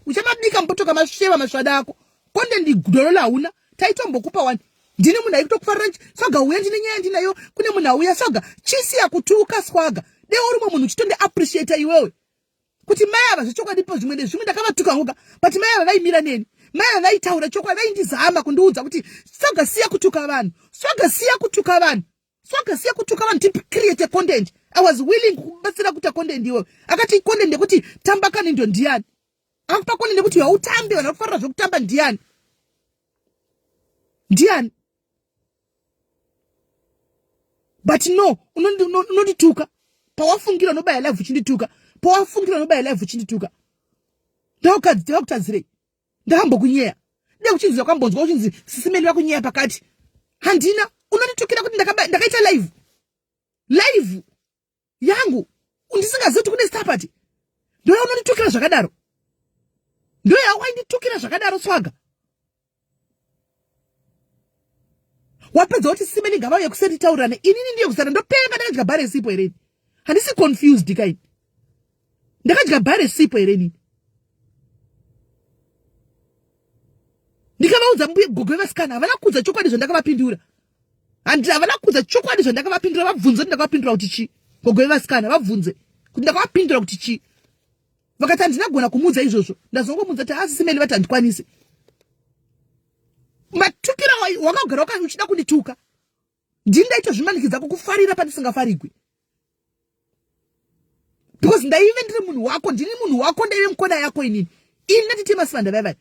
uchamabika mpotoka maseva masvada ako kondendi doro hauna taitombokupa wani ndine munhu aikutokufarira swaga uya ndine nyaya ndinayo kune munhu auya swaga chisi yakutuka swaga deo rumwe munhu uchitonde appreciate iwewe kuti mai ava zvechokwadi po zvimwe nezvimwe ndakavatuka ngoga but mai ava vaimira neni mai ava vaitaura chokwadi vaindizama kundiudza kuti swaga siya kutuka vanhu swaga siya kutuka vanhu swaga siya kutuka vanhu tipi create content. I was willing kubatsira kuita content iwewe akati content ndekuti tambakani ndo ndiani akupa content ndekuti hautambi vanhu vakufarira zvokutamba ndiani but no unondituka pawafungira unobaya live uchindituka pawafungira unobaya live uchindituka ndakutadzirei ndakambokunyeya ndekuchinzira kwambonzwa uchinzi sisimeli vakunyeya pakati handina unonditukira kuti ndakaita live yangu undisingazivi kuti kune stapati ndoya unonditukira zvakadaro ndoya wainditukira zvakadaro swaga wapedza kuti simeni ngavauye kusenditaurane inini ndiye kuzara ndopenga ndakadya bhare sipo here handisi confused kaini ndakadya bhare sipo here nini ndikavaudza mbuye gogo vevasikana havana kudza chokwadi zvandakavapindura And havana kuudza chokwadi zvandakavapindura vabvunze ndakavapindura kuti chi gogwe vasikana vabvunze kuti ndakavapindura kuti chi vakati handinagona kumuudza izvozvo ndazongomuudza kuti asisimeni vati handikwanisi matukira wakagara uchida kundituka ndini ndaita zvimanikidza kukufarira pandisingafarigwi because ndaive ndiri munhu wako ndini munhu wako ndaive mukona yako inini ndati masivanda vaivai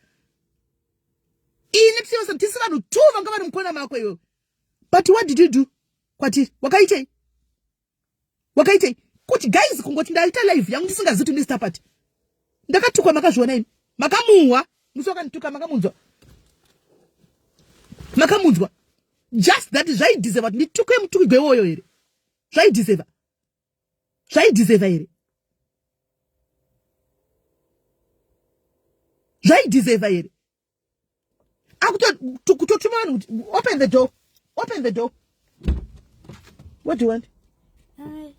ndati masivanda tisi vanhu tu vanga vari mukona mako iwewe. But what did you do? Kwati wakaitei kuti guys kungoti ndaita live yangu ndisingazivi kuti ndistapati ndakatukwa makazviona ini makamuhwa musokanituka makamunzwa just that zvaideserva kuti ndituke mutuki gwewoyo here zvaideserva here zvaideserva here akutotuma vanhu kuti open the door. What do you want?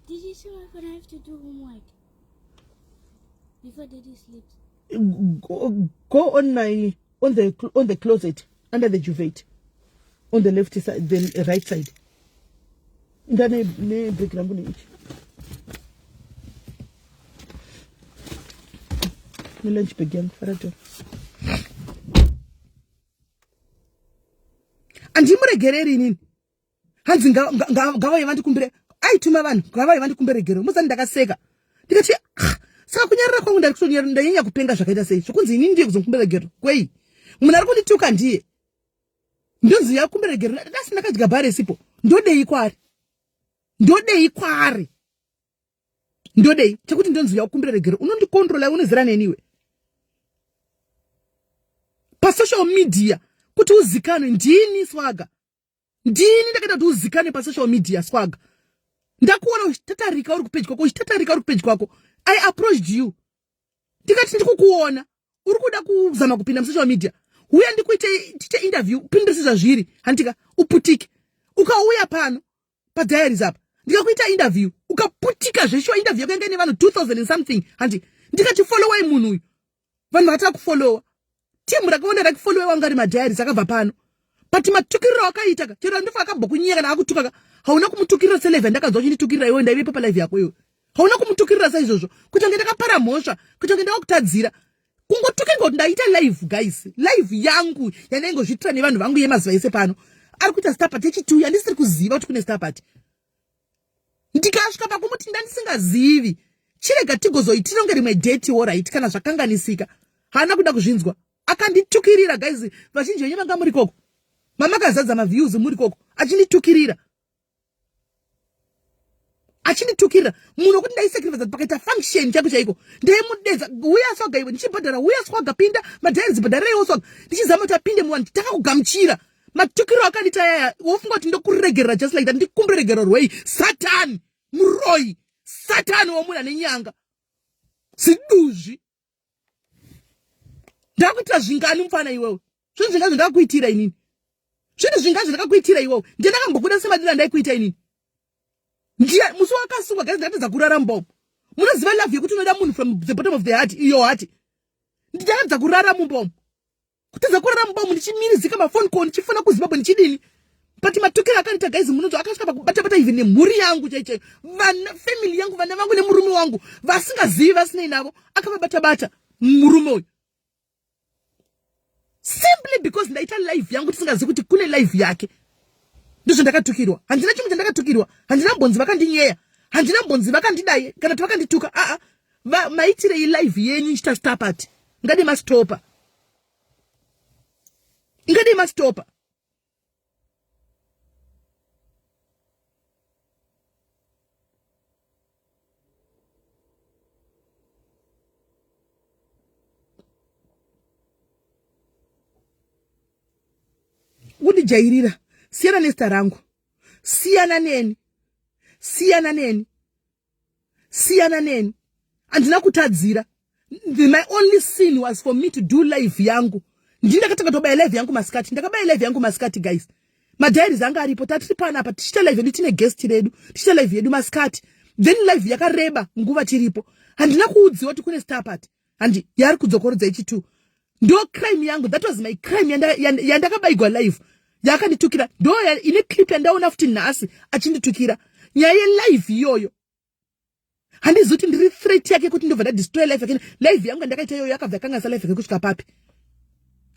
Did you say I'm gonna have to do homework before Daddy sleeps? Go on the closet under the duvet on the left side, the right side. Ndane ne break rambu ni ichi. Ni lunch begin farato. Andimuregereri nini hanzi ngavai vandikumbire aituma vanhu ngavai vandikumbire gero musani ndakaseka ndikati saka kunyarira kwangu ndanyanya kupenga zvakaita sei zvokunzi inini ndiye kuzokumbira gero kwei munhu ari kundituka ndiye ndonzi yakumbira gero dasi ndakadya bhare sipo ndodei kwari chekuti ndonzi yakumbira gero unondikontrola unozira neniwe pasocial media kuti uzikanwe ndini Swaga ndini ndakaita kuti uzikanwe pasocial media Swaga ndakuona uchitatarika uri kupeji kwako I approached you ndikati ndikukuona uri kuda kuzama kupinda musocial media uya ndikuite interview upindirisisa zviri handika uputike ukauya pano padiaries apa ndikakuita interview ukaputika zvesho interview yakainga nevanhu 2000 and something handi ndikachifollowai munhu uyu vanhu vataka kufollowa timu rakaona rakufollowa wanga ari madiaries akabva pano but matukiriro akaita chero ndofa akabva kunyika na akutuka hauna kumutukirira se11 ndakazwa chinitukirira iwe ndaive papa live yako iwe hauna kumutukirira sa izvozvo kuti ngenda kapara mhosva kuti ngenda kutadzira kungotuka ngoti ndaita live guys live yangu yanengo zvitira nevanhu vangu yemazuva ese pano ari kuita starpart yechitu yandisiri kuziva kuti kune starpart ndikasvika pakumuti ndandisingazivi chirega tigozoitira kunge rimwe date alright kana zvakanganisika hana kuda kuzvinzwa akanditukirira guys vazhinji venyu vanga muri koko mamakazadza maviews muri koko achinditukirira munhu kuti ndaisacrifice pakaita function chako chaiko ndaimudedza uya Swaga iwe ndichibhadhara uya Swaga pinda madhairizi bhadharirewo Swaga ndichizama kuti apinde muwanhu takakugamuchira matukiro akandita yaya wofunga kuti ndokuregerera just like that ndikumbiregero rwei Satan muroi Satan womunhu ane nyanga siduzvi ndakuitira zvingani mufana iwewe zvinhu zvingazvo ndakakuitira inini zvinhu zvingazvo ndakakuitira iwewe ndendakambokuda semadira ndaikuita inini ndiye musi wakasungwa gazi ndatadza kurara mumbomo munoziva love yekuti unoda munhu from the bottom of the heart your heart nditadza kurara mumbomo kutadza kurara mumbomo ndichimirizika mafoni call ndichifuna kuzimbabwe ndichidini but matukira akanita guys munonzwa akasvika pakubata even nemhuri yangu chaiche vana family yangu vana vangu nemurume wangu vasingazivi vasinei navo akavabata murume uyu simply because ndaita live yangu tisingazivi kuti kune live yake ndizvo ndakatukirwa handina chimwe chandakatukirwa handina mbonzi vakandinyeya handina mbonzi vakandidai kana kuti vakandituka maitirei live yenyu nchita starpart ngade mastopa kundijairira siyana nesta rangu siyana neni andina kutadzira my only sin was for me to do live yangu ndindakataka tobaya live yangu masikati ndakabaya live yangu masikati guys madhairiz anga aripo tatiri pana apa tichita live yedu tine guest redu tichita live yedu masikati then live yakareba nguva tiripo handina kuudziwa kuti kune starpart handi yari kudzokorodza ichitu ndo crime yangu that was my crime yandakabaigwa live yakanditukira ndo ine clip yandaona futi nhasi achinditukira nyaya yelife iyoyo. Handizoti ndiri threat yake kuti ndobva ndadestroy life yake. Life yangu ndakaita iyoyo yakabva yakanganisa life yake kusvika papi.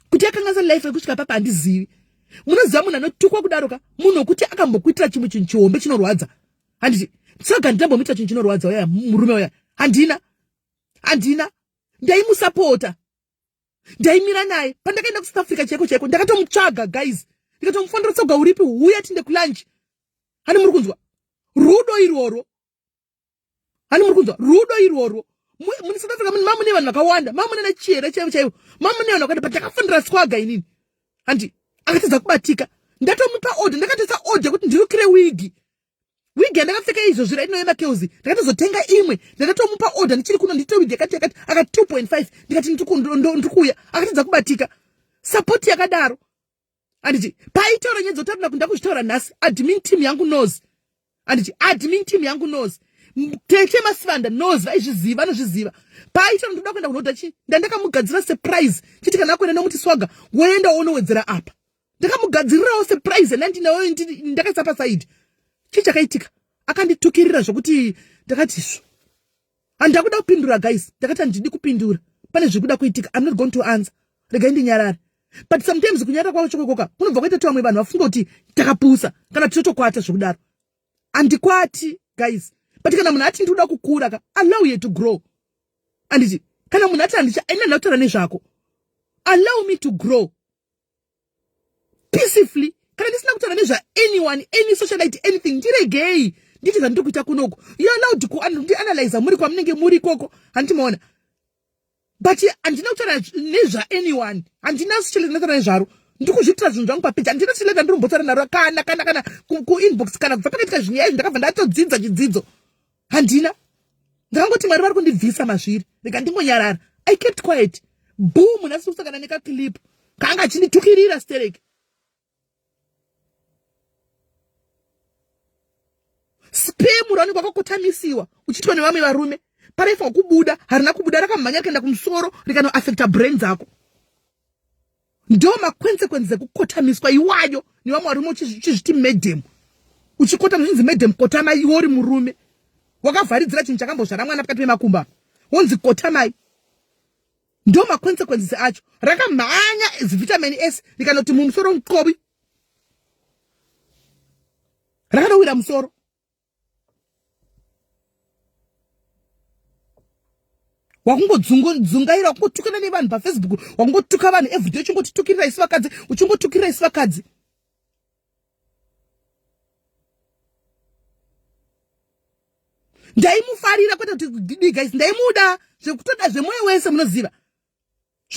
Kuti yakanganisa life yake kusvika papi handizivi. Munoziva munhu anotukwa kudaroka munhu wekuti akambokuitira chimwe chinhu chihombe chinorwadza. Handiti saka ndambomuita chinhu chinorwadza uya murume uya. Handina. Ndaimusapota. Ndaimira naye. Pandakaenda kuSouth Africa cheko ndakatomutsvaga guys. Ndikatomufonera tsoga uripi uya tinde kulunch. Hani muri kunzwa? Rudo iroro. Muni South Africa mune vanhu vakawanda. Mune na chiere chaivo. Mune vanhu vakati patakafundira swaga inini. Handi akatadza kubatika. Ndatomupa order. Ndakatesa order kuti ndirukire wigi. Wigi ndakapfeka izvo zvira ino yemakeuzi. Ndakatozotenga imwe. Ndakatomupa order ndichiri kuno ndite wigi akati 2.5. Ndikati ndikuya. Akatadza kubatika. Support yakadaro. Anditi paitaura nyenzo tabna kunda kuchitaura nhasi admin team yangu knows. Anditi admin team yangu knows. Teke Masivanda knows vaizviziva anozviziva. Paitaura ndoda kuenda kunoda chi ndakamugadzira surprise. Chiti kana akwenda nomuti swaga woenda unowedzera apa. Ndakamugadzirirawo surprise nawo ndakaisa pa side. Chichakaitika akanditukirira zvokuti ndakati shu. Andakuda kupindura guys. Ndakati ndidi kupindura. Pane zvikuda kuitika. I'm not going to answer. Rega ndinyarara. But sometimes kunyara kwawo chokokoka kunobva kwaita vamwe vanhu vafunga kuti takapusa kana totokwata zvokudaro. Andikwati guys. But kana munhu ati ndinoda kukura ka allow you to grow. Anditi kana munhu ati ina ndataura nezvako allow me to grow peacefully. Kana ndisina kutaura nezva anyone any socialite anything ndiregei nditi zvandiri kuita kunoko. You allowed kuanalyze muri kwamunenge muri koko handimoona. But andina kutaura nezva anyone. Andina sichele ndataura nezvaro. Ndikuzvitira zvinhu zvangu papeji. Andina sichele ndirombotaura naro kana ku inbox kana kubva pakaita zvinhu izvi ndakabva ndatodzidza chidzidzo. Handina. Ndakangoti Mwari vari kundibvisa mazviri. Rega ndingonyarara. I kept quiet. Boom nasi kusakana nekaclip. Kanga achinditukirira stereke. Spam rwani kwakakotamisiwa. Uchitwa nevamwe varume. Paraifa kubuda. Harina kubuda rakamhanya kaenda kumusoro. Rikano affecta brain dzako. Ndo consequences ekukotamiswa iwayo nevamwe varume uchizviti madam. Uchikota munzi madam kotamai iwori murume. Wakavharidzira chinhu chakambozvara mwana pakati pemakumba. Wonzi kotamai. Ndo consequences acho. Rakamhanya vitamin S rikanoti mumusoro mukobi. Rakanowira musoro. Wakungodzungaira wakungotukana nevanhu paFacebook. Wakungotuka vanhu everyday uchingotitukirira isi vakadzi. Uchingotukirira isi vakadzi. Ndaimufarira kwete kuti guys ndaimuda zvekutoda zvemoyo wese munoziva.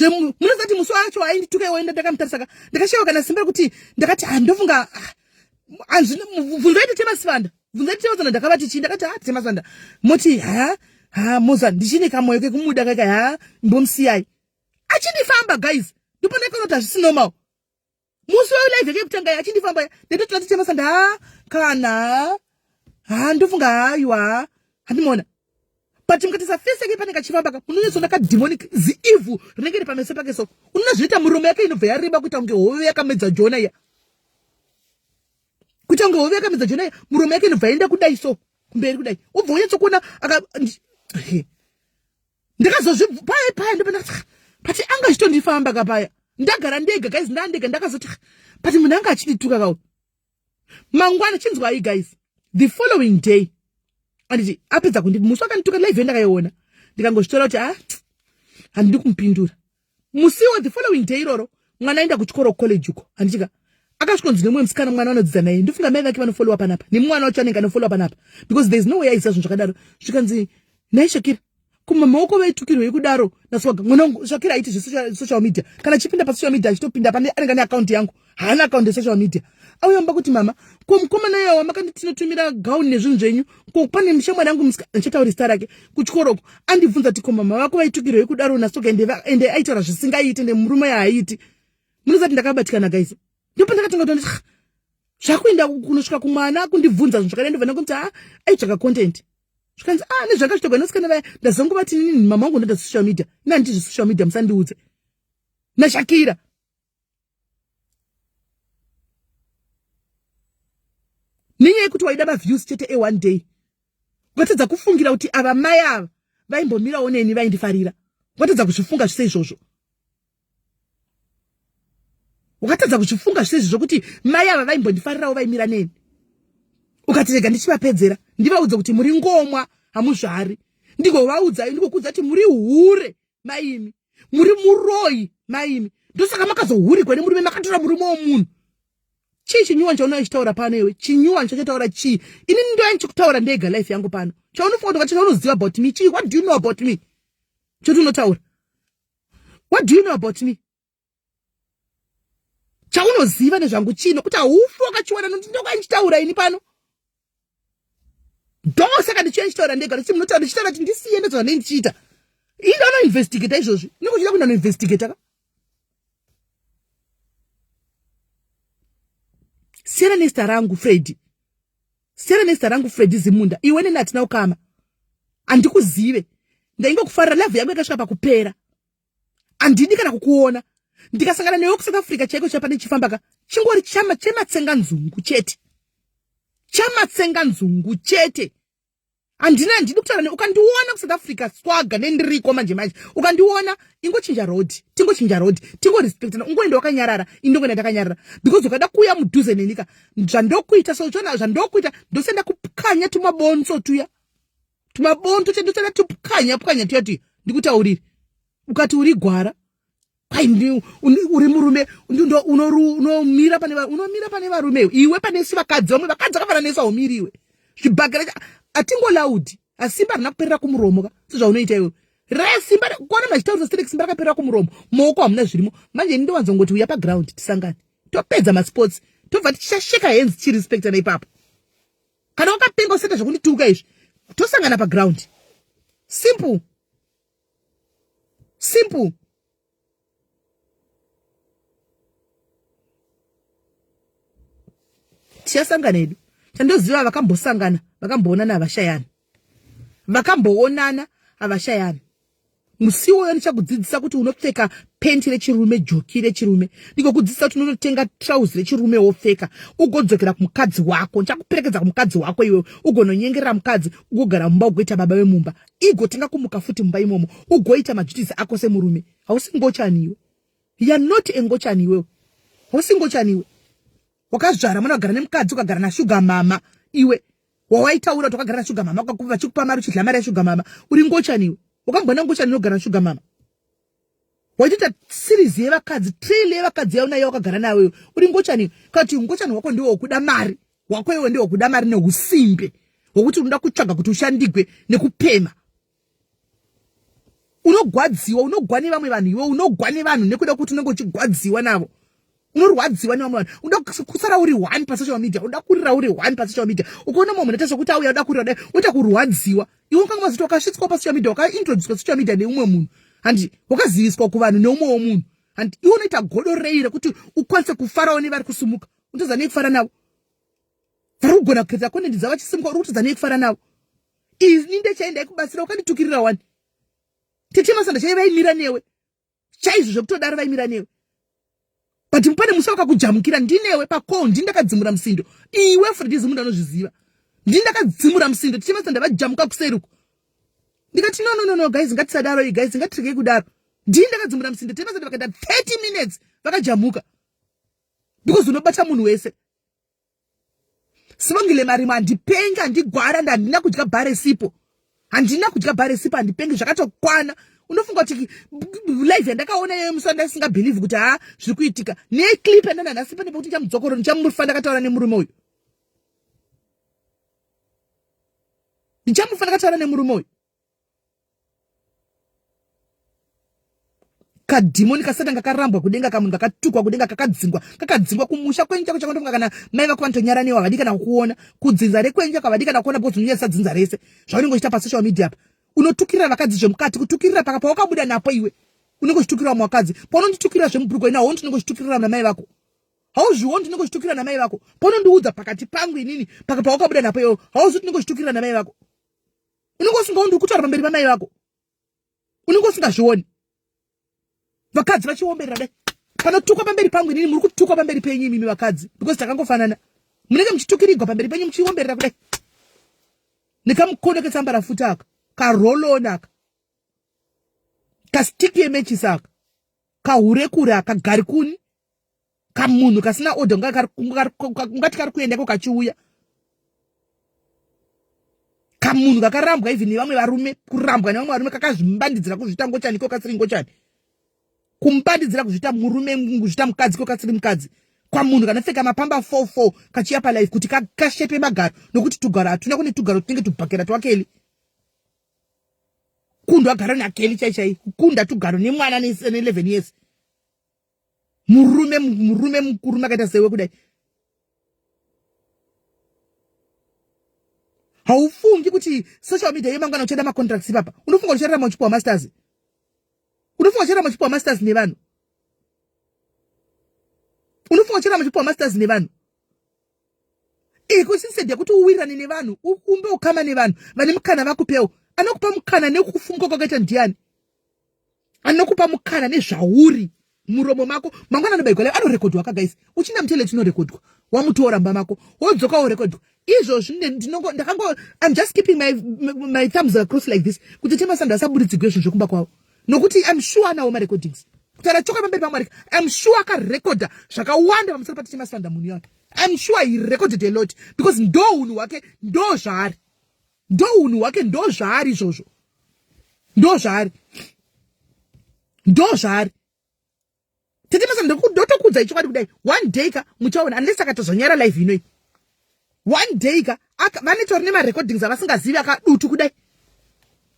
Munoziva kuti musi wacho aindituka woenda ndakamutarisa ndakashayiwa kana simba kuti ndakati ndofunga vunzaite Temasivanda. Vunzaite Temasivanda ndakavati chii ndakati Temasivanda. Moti moza ndichine kamoyo kekumuda kaka mbomsiyai. Achindifamba guys. Ndipo ndakaona hazvisi normal. Musi welive yekutanga achindifamba ndototi Temasivanda kana ndofunga haiwa handimona. But mukatisa face yake pane kachifamba munonyesona kademonic evil rinenge riri pameso pake so. Unozviita murume yake inobva yareba kuita kunge hove yakamedza Jona iya. Kuita kunge hove yakamedza Jona iya murume yake inobva yaenda kudai so kumberi kudai. Ubva unyatsokuona ndakazozvipa paya ndopenda pati anga achitondifamba kapaya. Ndagara ndega guys ndandega ndakazoti pati munhu anga achindituka kawo. Mangwana chinzwai guys. The following day anditi apedza kundi musi wakanituka live ndakaiona ndikangozvitora kuti handidi kumupindura. Musiwo the following day iroro mwana aenda kuchikoro college uko handichika akasvikonzi nemumwe musikana mwana anodzidza naye ndofunga mai vake vanofollowa panapa nemwana wacho anenge anofollowa panapa because there is no way aisa zvinhu zvakadaro zvikanzi nai Shakira kumamaoko vaitukirwa yekudaro naswaga mwana wangu Shakira aiti zvesocial media kana chipinda pasocial media achitopinda pane anenge ane account yangu haana account yesocial media auyamba kuti mama mukomana yawo makanditinotumira gauni nezvinhu zvenyu pane mushamwari yangu ndichataura zita rake kuchikoroko andibvunza ti mama vako vaitukirwa yekudaro naswaga ende aitaura zvisingaiti ende murume yaaiti. Munozati ndakabatikana guys. Ndipo ndakatonga kuti zvakuenda kunosvika kumwana kundibvunza zvinhu zvakadai ndobva ndakuti aitsvaka content. Zvikanzi nezvakachitogwa nosikana vaya ndazongova kuti nini mama wangu ndoda social media. Ina ndizvo social media musandiudze. Na Shakira. Nenyaya yekuti waida maviews chete one day. Ukatadza kufungira kuti ava mai ava vaimbomirawo neni vaindifarira. Ukatadza kuzvifunga zvise izvozvo. Ukatadza kuzvifunga zvise izvozvo kuti mai ava vaimbondifarirawo vaimira neni. Ukati rega ndichivapedzera, ndivaudze kuti muri ngomwa hamuzvari. Ndigovaudza ndikokudza kuti muri hure maimi. Muri muroyi maimi. Ndosaka makazohurikwa nemurume makatora murume womunhu. Chii chinyuwa chaunoitaura pano iwe? Chinyuwa chachotaura chii? Ini ndo yanchikutaura ndega life yangu pano. Chaunofunga kuti chaunoziva about me. Chii? What do you know about me? Chotunotaura. What do you know about me? Chaunoziva nezvangu chino kuti haufu wakachiwana noti ndokanchitaura ini pano. Ndosaka ndichitaura ndega kuti munotaura ndichitaura kuti ndisiye nezvanenge ndichiita. Ini ndano investigate izvozvi. Ndingochida kuti ndano investigate ka. Siyana nesta rangu Freddy. Siyana nesta rangu Freddy Zimunda. Iwe neni hatina ukama. Andikuzive. Ndaingokufarira live yangu yakasvika pakupera. Andidi kana kukuona. Ndikasangana newe ku South Africa chaiko chapane chifamba ka. Chingori chama chematsenga nzungu chete. Chamatsenga nzungu chete. Andina ndidi kutaura newe ukandiona ku South Africa swaga nendiriko manje. Ukandiona ingochinja road. Tingochinja road. Tingo respectana. Ungoenda wakanyarara. Indongoenda takanyarara. Because ukada kuya mudhuze nenika. Zvandokuita so chona zvandokuita ndosenda kupukanya tumabonso tuya. Tumabonso chedu ndosenda tupukanya tuyati. Ndikutaurira. Ukati uri gwara. Kwai uri murume unomira pane varume iwe pane vakadzi vamwe vakadzi vakafana nesa umiriwe. Zvibhagara atingo loud asimba rina kuperera kumuromo ka sezvaunoita iwe. Simba kuona machitaurisa Sterek simba rakaperera kumuromo. Maoko hamuna zvirimo. Manje ndowanzongoti uya pa ground tisangane. Topedza ma sports. Tobva tichasheka hands chirespectana ipapo. Kana wakapenga useta zvakundituka izvi. Tosangana pa ground. Simple. Simple. Tichasangana edu. Chandoziva vakambosangana, vakamboonana avashayana. Vakamboonana avashayana. Musiwo uyo ndichakudzidzisa kuti unopfeka penti rechirume, joki rechirume. Ndikokudzidzisa kuti unotenga trouser rechirume wopfeka. Ugodzokera kumukadzi wako, ndichakuperekedza kumukadzi wako iwe. Ugononyengerera mukadzi, ugogara mumba ugoita baba wemumba. Igotenga kumuka futi mumba imomo. Ugoita maduties ako semurume. Hausi ngochani iwe. You are not engochani iwe. Hausi ngochani iwe. Wakazvara mwana wagara nemukadzi ukagara na sugar mama iwe. Wawaitaura kuti wakagara na sugar mama ukakuva chikupa mari uchidla mari ya sugar mama. Uri ngochani iwe. Wakambona ngochani unogara na sugar mama. Waita series yevakadzi, trail yevakadzi yaunayo wakagara nayo. Uri ngochani. Kati ngochani wako ndiwo wokuda mari. Wako iwe ndiwo wokuda mari neusimbe. Wokuti unoda kutsvaga kuti ushandigwe nekupema. Unogwadziwa, unogwane vamwe vanhu iwe, unogwane vanhu nekuda kuti unenge uchigwadziwa navo. Unorwadziwa nevamwe vanhu. Unoda kusara uri one pa social media, unoda kurira uri one pa social media. Ukaona munhu unoita zvokuti auya unoda kurira, unoita kurwadziwa. Iwe unga mazito wakasvitswa pa social media, wakaintroduce social media neumwe munhu. Handi wakaziviswa kuvanhu neumwe womunhu. Handi iwe unoita godo reire kuti ukwanise kufarawo nevari kusumuka. Unotoza nekufara navo. Vari kugona kukhetsa konenti dzavo vachisimuka uri kutoza nekufara navo. Izvi ndechaenda ikubatsira ukanditukirira wani. Tete masanda chai vaimira newe. Chaizvo zvekutodaro vaimira newe. But mpane musa wakakujamukira ndinewe pako ndindakadzimura musindo. Iwe Freddy Zimunda unozviziva. Ndindakadzimura musindo tichema sanda vajamuka kuseruko. Ndikati no guys ngatisadaro guys ngatirege kudaro. Ndindakadzimura musindo tichema sanda vakaita 30 minutes vakajamuka. Because unobata munhu wese. Simangile mari mandipenga ndigwara ndandina kudya bare sipo. Handina kudya bare sipo andipenga zvakatokwana. Unofunga kuti live yandakaona yeye musanda singa believe kuti zviri kuitika. Ne clip endana nasipa ndipo kuti chamudzokoro nichamufanda kataura nemurume uyu. Nichamufanda kataura nemurume uyu. Kadhimoni kasada ngakarambwa kudenga kamunhu kakatukwa kudenga kakadzingwa kumusha kwenja kuchakondofunga kana mai vako vanotonyara newa vadika na kuona kudzinza rekwenja kavadika na kuona because unyesa dzinza rese. Zvaunenge uchita pa social media apa. Unotukirira vakadzi zvemukati kutukirira paka pawakabuda napo iwe unenge uchitukirira mwakadzi paunonditukirira zvemubhuruko ina honti unenge uchitukirira namai vako hauzvioni unenge uchitukirira namai vako paunondiudza pakati pangu inini paka pawakabuda napo iwe hauzoti unenge uchitukirira namai vako unenge usingaondi kutaura pamberi pamai vako unenge usingazvioni vakadzi vachiomberera dai panotukwa pamberi pangu inini muri kutukwa pamberi penyu mimi vakadzi because takangofanana munenge muchitukirigwa pamberi penyu muchiomberera kudai nekamukono ketsamba rafuta aka karolona aka kastiki yemechi saka kahurekure aka gari kuni kamunhu kasina odha ungati kari kuendako kachiuya kamunhu kakarambwa even nevamwe varume kurambwa nevamwe varume kakazvimbandidzira kuzvita ngochani ko kasiri ngochani kumbandidzira kuzvita murume kuzvita mukadzi ko kasiri mukadzi kwamunhu kanopfeka mapamba 44 kachiya palife kuti kashepe magaro nokuti tugaro hatuna kune tugaro tunenge tubhakera twakeli kundwa garo nakeli chaichai kukunda tugaro nemwana ne11 years murume mukuru makaita sewe kudai haufungi kuti social media yemangwana uchada ma contracts papa unofunga uchada machipuwa masters unofunga uchada machipuwa masters nevanhu unofunga uchada machipuwa masters nevanhu kusisede kuti uwirane nevanhu umbe ukama nevanhu vane mukana vakupewo anokupa mukana nekufunga kwakaita ndiani anokupa mukana nezvauri muromo mako mangwana anobaigwa leo anorekodwa ka guys uchina mtele chinorekodwa wamutora mba mako wodzoka orekodwa izvozvi ndakango I'm just keeping my thumbs across like this kuti temasanda asaburitsigwe izvo zvokumba kwawo nokuti I'm sure nawo recordings kutara choka pamberi pamwari I'm sure akarekodha zvakawanda pamusoro pati temasanda munhu yake I'm sure he recorded a lot because ndo unhu wake ndo zvaari ndo unhu wake ndo zvaari izvozvo ndo zvaari tetemasanda ndotokudza ichokwadi kudai one day ka muchaona unless akatozonyara live inoi one day ka vanitori nemarecordings avasingazivi akadutu kudai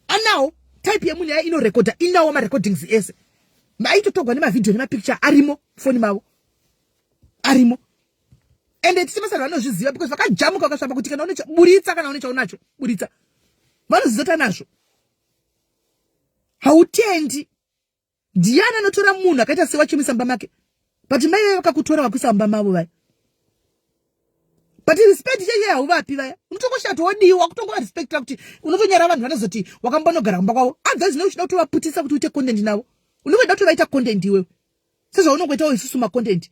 anawo type yemunhu yaya inorekodha inawo marecordings ese maitotogwa nemavidhio nemapicture arimo foni mavo arimo ende titemasanda vanozviziva because vakajamuka vakasvamba kuti kana unecha buritsa kana unechaunacho buritsa vanozizota nazvo hautendi ndiana anotora munhu akaita sewachimisa mba make but mai vaya vakakutora vakuisa mba mavo vaya but respect chaiye hauvapi vaya unotongoshatoodiwa kutongova respectira kuti unotonyara vanhu vanozoti wakambonogara kumba kwavo otherwise neuchida kuti vaputisa kuti uite content navo unongoda kuti vaita content iwewe sezvaunongoitawo isusu macontent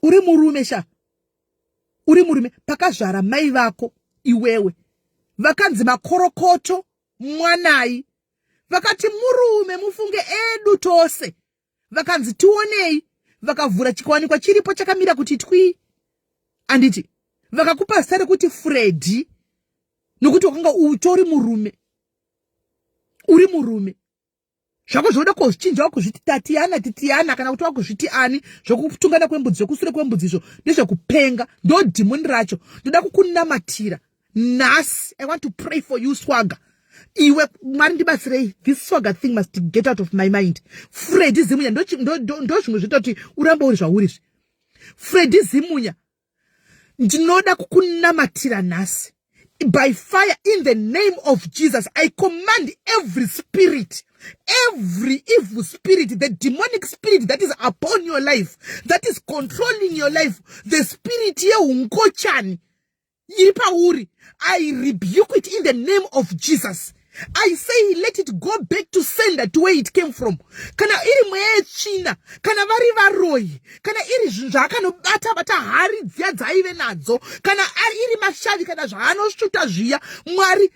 uri murume sha uri murume pakazvara mai vako iwewe vakanzi makorokoto mwanai vakati murume mufunge edu tose vakanzi tionei vakavhura chikawanikwa chiripo chakamira kuti twi anditi vakakupa zita rekuti Freddy nokuti wakanga utori murume uri murume zvako zvoda kuzvichinjawo kuzviti tatiana kana kuti wakuzviti ani zvokutungana kwembudzi zvokusure kwembudzi izvo ndezvekupenga ndo dhimoni racho ndoda kukunamatira nhasi. I want to pray for you Swagger. Iwe mwari ndibatsirei, this Swagger thing must get out of my mind. Freddy Zimunya ndo zvimwe zvinoita kuti urambe uri zvauri. Freddy Zimunya ndinoda kukunamatira nhasi. By fire in the name of Jesus, I command every spirit, every evil spirit, the demonic spirit that is upon your life, that is controlling your life, the spirit yeungochani yipauri, I rebuke it in the name of Jesus. I say let it go back to sender, to where it came from. Kana iri mwechina, kana vari varoi, kana iri zvakanobata bata hari dziya dzaive nadzo, kana iri mashavi kana zvaanosvuta zviya, Mwari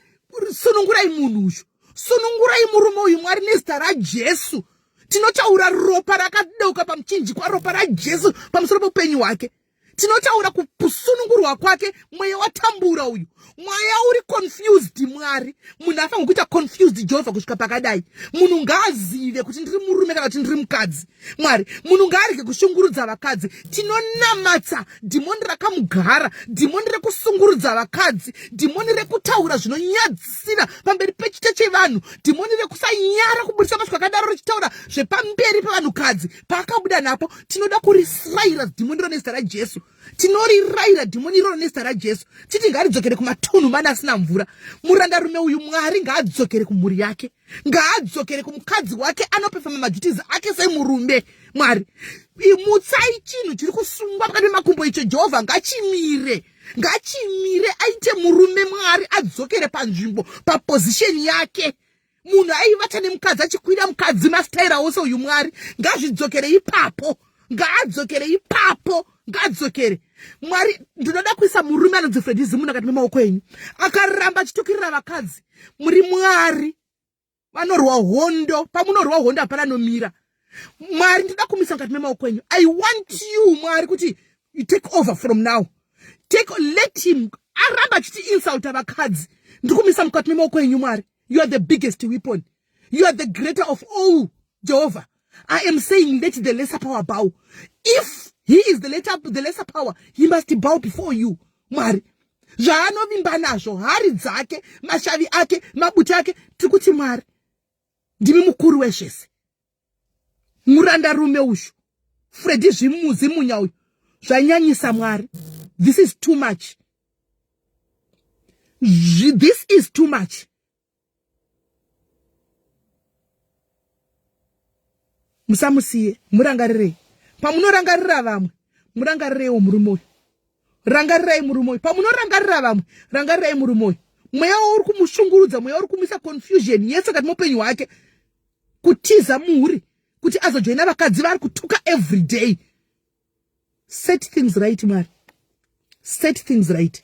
sunungurai munhu uyu, sunungurai murume uyu Mwari nezita raJesu. Tinotaura ropa rakadeuka pamuchinjikwa, ropa raJesu pamusoro poupenyu hwake. Tinotaura kusunungurwa kwake, mweya watambura uyu, mweya uri confused Mwari. Munhu afanira kuita confused Jehovah kusvika pakadai. Munhu ngaazive kuti ndiri murume kana kuti ndiri mukadzi. Mwari, munhu ngaarege kushungurudza vakadzi. Tinonamatsa dhimoni rakamugara, dhimoni rekusungurudza vakadzi, dhimoni rekutaura zvinonyadzisira pamberi pechite chevanhu, dhimoni rekusanyara kuburisa mashoko akadaro richitaura zvepamberi pevanhukadzi. Paakabuda napo, tinoda kurisraira dhimoni rino nezita raJesu. Tinoriraira dhimoni iroro nezita raJesu. Titi ngaridzokere kumatunhu mana asina mvura. Murandarume uyu Mwari ngaadzokere kumhuri yake, ngaadzokere kumukadzi wake anopefama majutizi ake semurume. Mwari, imutsai chinhu chiri kusungwa pakati pemakumbo icho. Jehovha ngachimire, ngachimire aite murume. Mwari adzokere panzvimbo, paposition yake. Munhu aivata nemukadzi achikwira mukadzi mastaira ose uyu Mwari ngazvidzokere ipapo. ngaadzokere ipapo, ngaadzokere. Mwari, ndinoda kuisa murume anonzi Freddy Zimuna kati mumaoko enyu. Akaramba achitukirira vakadzi, muri Mwari. Vanorwa hondo, pamunorwa hondo hapana nomira. Mwari, ndinoda kumisa kati mumaoko enyu. I want you, Mwari, kuti you take over from now. Let him aramba achiti insult vakadzi. Ndikumisa mukati mumaoko enyu, Mwari. You are the biggest weapon. You are the greater of all, Jehovah. I am saying let the lesser power bow. If he is the lesser power, he must bow before you, Mwari. Zvaanovimba nazvo, hari dzake, mashavi ake, mabuti ake, tikuti Mwari. Ndimi mukuru wezvese. Muranda rume ushu. Freddy Zimunya uyu. Zvanyanyisa Mwari. This is too much. This is too much. Musamusiye, murangarirei. Pamunorangarira vamwe, murangarireiwo murume uyu. Rangarirei murume uyu. Pamunorangarira vamwe, rangarirei murume uyu. Mweya uri kumushungurudza, mweya uri kumisa confusion yese kati muupenyu hwake. Kutiza muhuri, kuti azojoina vakadzi vari kutuka every day. Set things right, Mwari. Set things right.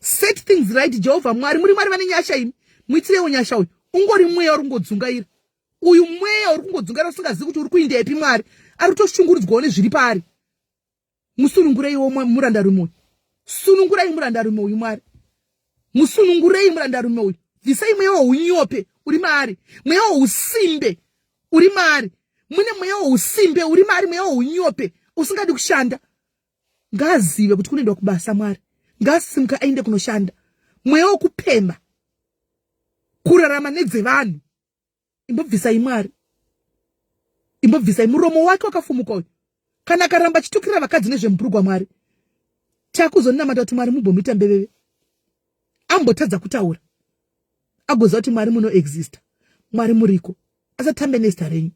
Set things right, Jehovah. Mwari, muri Mwari vane nyasha imi. Muitirewo nyasha uyu. Ungori mweya uri kungodzungaira. Uyu mweya uri kungodzungaira usingazivi kuti uri kuenda ipi Mwari. Ari kutoshungurudzwawo nezviri paari. Musunungureiwo murandarume uyu. Sunungurai murandarume uyu, Mwari. Musunungurei murandarume uyu. Bvisai mweya wounyope uri maari. Mweya wousimbe uri maari. Mune mweya wousimbe uri maari, mweya wounyope usingadi kushanda. Ngaazive kuti kunoendwa kubasa, Mwari. Ngaasimuka aende kunoshanda. Mweya wokupemba, kurarama nedzevanhu. Imbobvisai Mwari. Imbobvisai muromo wake wakafumuka uyu. Kana akaramba achitukira vakadzi nezvemupurugwa, Mwari, takuzonamata kuti Mwari mumbomuita mbeveve. Ambotadza kutaura. Agoziva kuti Mwari muno exista. Mwari muriko. Asatambe nezita renyu.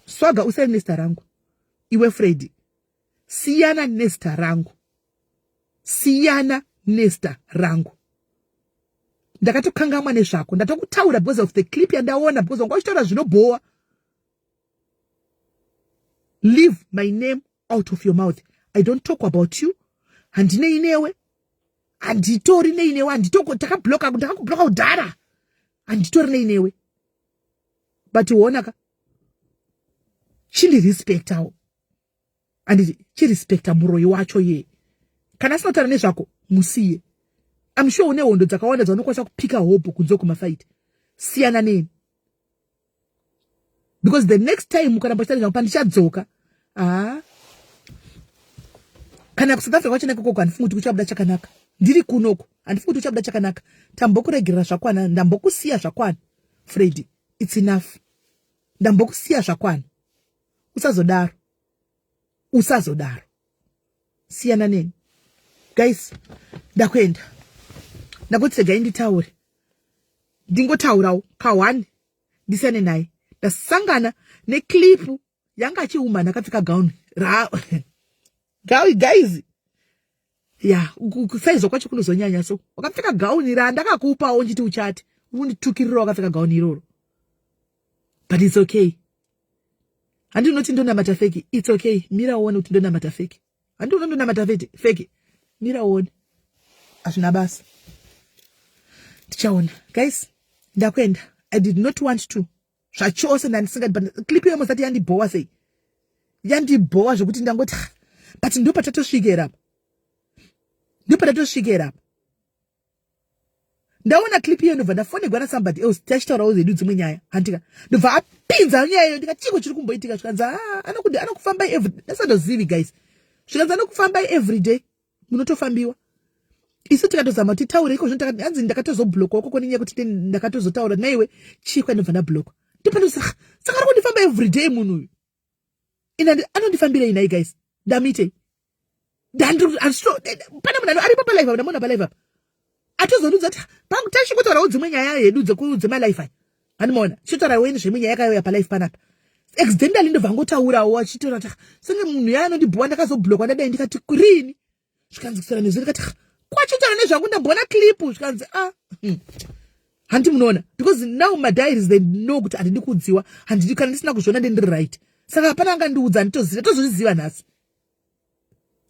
Swaga usari nezita rangu. Iwe Freddy. Siyana nezita rangu. Siyana nezita rangu. Ndakatokangamwa nezvako. Ndatokutaura because of the clip yandaona, because wangachitaura zvinobhowa. Leave my name out of your mouth. I don't talk about you. Handine inewe. Anditori neinewe. Anditoko takabloka udara. Anditori neinewe. But uonaka. Chindi respect awo. Andi chirespecta muroyi wacho ye. Kana sinotaura nezvako, musiye. I'm sure une hondo dzakawanda dzaunokwanisa kupika hope kunze kumafight. Siyana neni. Because the next time mukaramba chitani zvangu pandichadzoka, kana ku South Africa wachinaka koko handifungi kuti kuchabuda chakanaka. Ndiri kunoko handifungi kuti kuchabuda chakanaka. Tambokuregerera zvakwana, ndambokusiya zvakwana. Freddy, it's enough. Ndambokusiya zvakwana. Usazodaro. Usazodaro. Siyana neni. Guys, ndakwenda. Ndakuti gai nditaure. Ndingotaurawo ka1 ndisane naye. Ndasangana neclip yanga achiumana akapfeka gown ra guys. Yeah, kusaizo kwacho kunozonyanya so. Wakapfeka gown ra ndakakupawo nditi uchati. Unditukirira wakapfeka gown iroro. But it's okay. Handi unoti ndonamata fake. It's okay. Mira uone kuti ndonamata fake. Handi unoti ndonamata fake. Mira uone. Ashuna basi. Tichaona. Guys, ndakwenda. I did not want to. Zvachose ndandisingadi, but clip yemo sati yandibowa sei. Yandibowa zvokuti ndangoti, but ndo patatosvikira apa. Ndo patatosvikira apa. Ndaona clip iyo ndobva ndafonegwa na somebody else tachitaurawo zedu dzimwe nyaya. Handika ndobva apinza nyaya iyo ndikati chiko chiri kumboitika zvikanzi anokufamba every ndasandozivi guys. Zvikanzi anokufamba every day. Munotofambiwa. Isu tikatozama kuti taure iko zvinotakati hanzi ndakatozoblockwa koko nenyaya kuti ndakatozotaura naiwe chikwa ndobva ndablockwa. Ndipandosaka saka kundifamba every day munhu uyu. Ina anondifambira inai guys. Ndamite. Pana munhu aripo pa live apa ndamona pa live apa. Atozodudza kuti tashikotaurawo dzimwe nyaya yedu dzekudze life. Handimona. Chitotaura weni zvimwe nyaya yakayo pa live panapa. Accidentally ndobva ngotaurawo achitaura kuti senge munhu yaanondibhuwa ndakazoblockwa ndadai ndikati kurini. Zvikanzi kusara nezviri kati kwachitaura nezvangu ndambona clip zvikanzi handi munoona because now my diaries they know kuti handidi kudziwa handidi kana ndisina kuzviona ndiri right Saka hapana angandiudza nditoziva, tozozviziva nhasi.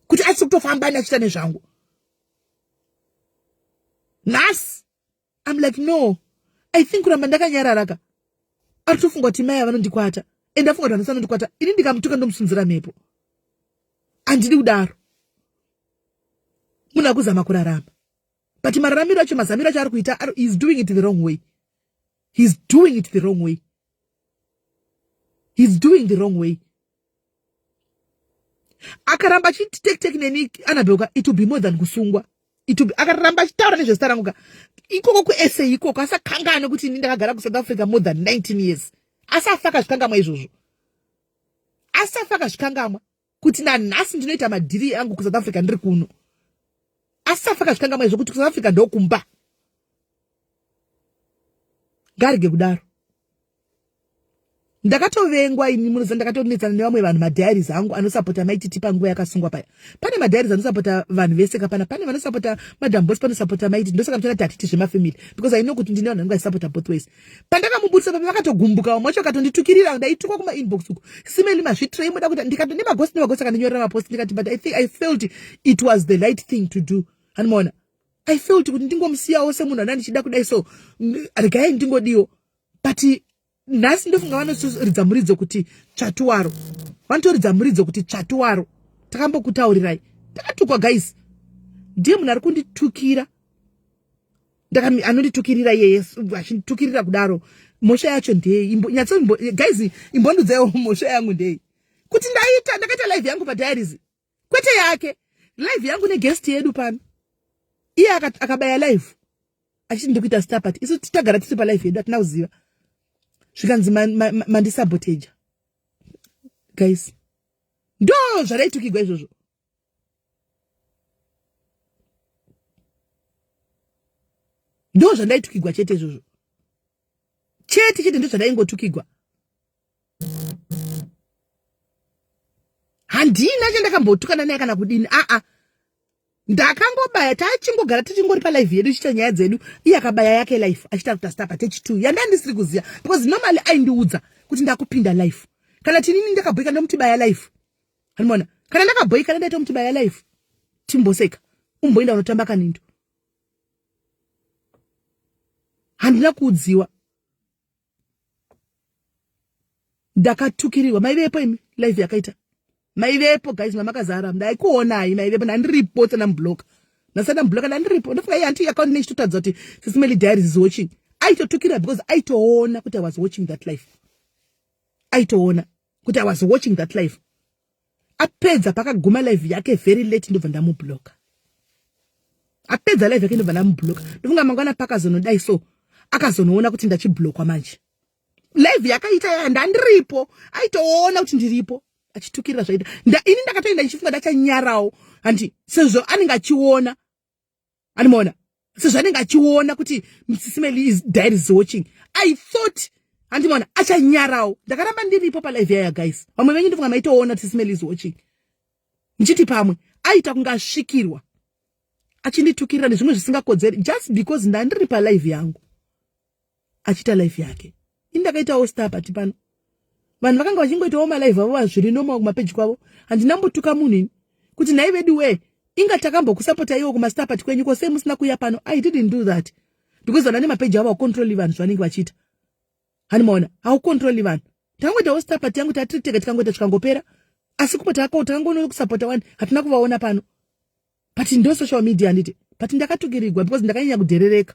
Kuti asi kutofamba achita nezvangu. Nhasi. I'm like, no. I think kuramba ndakanyararaka. Aritofunga kuti mai vanondikwata. Endafunga kuti vanondikwata. Ini ndikamutuka ndomusunzira mhepo. Handidi kudaro. Munhu akuzama kurarama. But mararamiro acho, mazamiro acho ari kuita, he's doing it the wrong way. He's doing it the wrong way. He's doing the wrong way. Akaramba achiteki neni Annabel, it will be more than kusungwa. It will be akaramba achitaura nezvezita rangu. Ikoko kuSA ikoko asakangana kuti ndakagara kuSouth Africa more than 19 years. Asafaka zvikangamwa izvozvo. Asafaka zvikangamwa kuti nanhasi ndinoita madhiri angu kuSouth Africa ndiri kuno. Asafaka zvikangamwa izvo kuti kuSouth Africa ndokumba. Ngarige kudaro. Ndakatovengwa ini munoza ndakatonetsana nevamwe vanhu madiaries angu anosapota maititi panguva yakasungwa paya. Pane madiaries anosapota vanhu vese kapana, pane vanosapota Madam Boss, panosapota maititi. Ndosaka mchana tatiti zvemafamily because I know kuti ndine vanhu vangasapota both ways. Pandakamubudisa papa vakatogumbuka macho akatonditukirira ndaitukwa kuma inbox uko. Simeli mazvitrei muda kuti ndikato nemagosi akanyorera mapost ndikati but I felt it was the right thing to do. Hanimona. I felt kuti ndingomusiyawo semunhu anandichida kudai so regai ndingodiwo. But nhasi ndofunga vanoridza muridzo kuti tsvatuwaro. Vanotoridza muridzo kuti tsvatuwaro. Takambokutaurirai. Takatukwa guys. Ndiye munhu ari kunditukira. Anonditukirira yeye achinditukirira kudaro. Mhosva yacho ndei. Guys, imbondudzaiwo mhosva yangu ndei. Kuti ndakaita live yangu padiaries. Kwete yake. Live yangu neguest yedu pano. Iye akabaya live. Achiti ndikuita star party. Isu titagara tiri pa live yedu atina kuziva. Zvikanzi mandisabotage. Guys. Ndo zvaraitukigwa izvozvo. Ndo zvandaitukigwa chete izvozvo. Chete ndo zvandaingotukigwa. Handina chandakambotukana naye kana kudini. Ndakangobaya tachingogara tichingori pa live yedu chita nyaya dzedu. Iye akabaya yake live achita kuta star party 2. Yandandisiri kuziya because normally aindiudza kuti ndakupinda live. Kana tinini ndakabhoika ndomuti baya live. Hanimona. Kana ndakabhoika ndaita muti baya live. Timboseka. Umboenda unotamba kanindo. Handina kuudziwa. Ndakatukiriwa. Maivepo imi live yakaita. Maivepo guys mamakazara ndaikuonai maivepo ndandiripo tsana mblock. Nasana mblock ndandiripo. Ndofunga iyi anti account nechitotadza kuti Sisimeli Diaries is watching. Aitotukira because aitoona kuti I was watching that live. Aitoona kuti I was watching that live. Apedza pakaguma live yake very late ndobva ndamublock. Apedza live yake ndobva ndamublock. Ndofunga mangwana pakazonodai so akazonoona kuti ndachiblockwa manje. Live yakaita ndandiripo. Aitoona kuti ndiripo. Achitukirira zvaita. Ini ndakatoenda ndichifunga ndachanyarawo. Andi sezvo anenge achiona. Animona. Sezvo anenge achiona kuti Sisimeli Diaries is watching. I thought andimona achanyarawo. Ndakaramba ndiripo pa live yaya guys. Vamwe venyu ndofunga maitoona kuti Sisimeli is watching. Nchiti pamwe aita kunga asvikirwa. Achinditukirira nezvimwe zvisingakodzeri just because ndandiri pa live yangu. Achita live yake. Indakaitawo star party pano. Vanhu vakanga vachingoitawo malive avo vazviri noma kumapeji kwavo. Handinambotuka munhu ini. Kuti nai vedu we, inga takambokusapota iwo kumastar party kwenyu ko sei musina kuya pano. I didn't do that. Because vanhu mapeji avo control vanhu zvanenge vachita. Hanimona, how control vanhu. Tangoitawo star party yangu tatiteka tikangoita chikangopera. Asi kupota takangoona kusapota wani hatina kuvaona pano. But ndo social media nditi. But ndakatukirigwa because ndakanyanya kudherereka.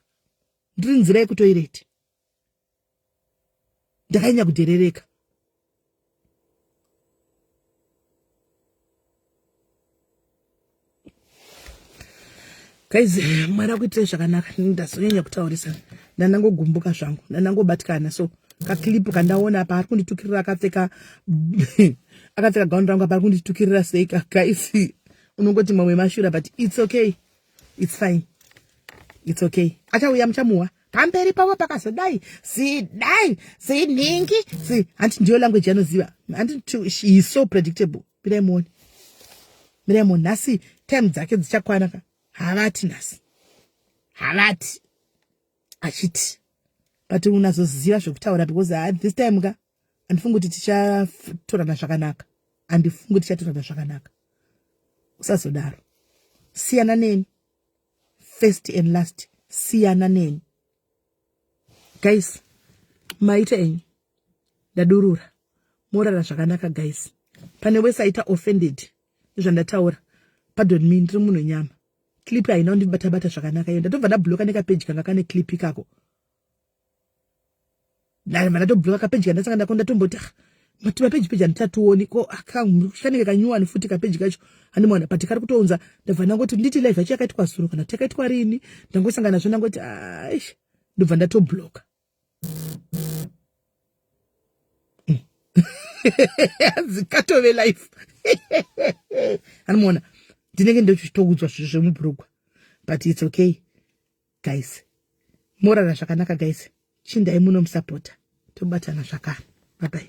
Ndiri nzira yekutoilet. Ndakanyanya kudherereka. Guys, mara kuitira zvakanaka ndazonyanya kutaurisa. Ndanangogumbuka zvangu, ndanangobatikana so kaklipu kandaona apa ari kunditukirira akapfeka akapfeka gown rangu apa ari kunditukirira seika. Guys, unongoti mamwe mashura but it's okay. It's fine. It's okay. Achauya muchamuwa. Pamberi pavo pakazodai. Si ningi. Si anti ndiyo language yanoziva. Anti she is so predictable. Miremoni nasi time dzake dzichakwana ka. Havati nasi. Havati. Achiti. But unazoziva zvokutaura because this time ka andifungi kuti tichatorana zvakanaka, andifungi kuti tichatorana zvakanaka. Usazodaro. Siyana neni. First and last. Siyana neni. Guys, maita enyu ndadurura. Morara zvakanaka guys. Pane wese aita offended. Zvandataura. Pardon me, ndiri munhu nyama. Clip haina undibata zvakanaka iyo. Ndatobva ndabloka nekapage kanga kane clip ikako. Ndatombloka kapage kandasanga ndakonda tomboti matima page anditatuoni ko akange kanyuwani futi kapage kacho handimona but kari kutounza ndabva ndangoti nditi live yacho yakaitwa zuro kana takaitwa rini ndangosangana nazvo ndangoti aish ndobva ndatobloka. Zikatove live. Handimona ndinenge ndochitoudzwa zviro zvemubhurugwa but it's okay guys. Morara zvakanaka guys. Chindai munomusapota. Tobatana zvakare. Bye bye.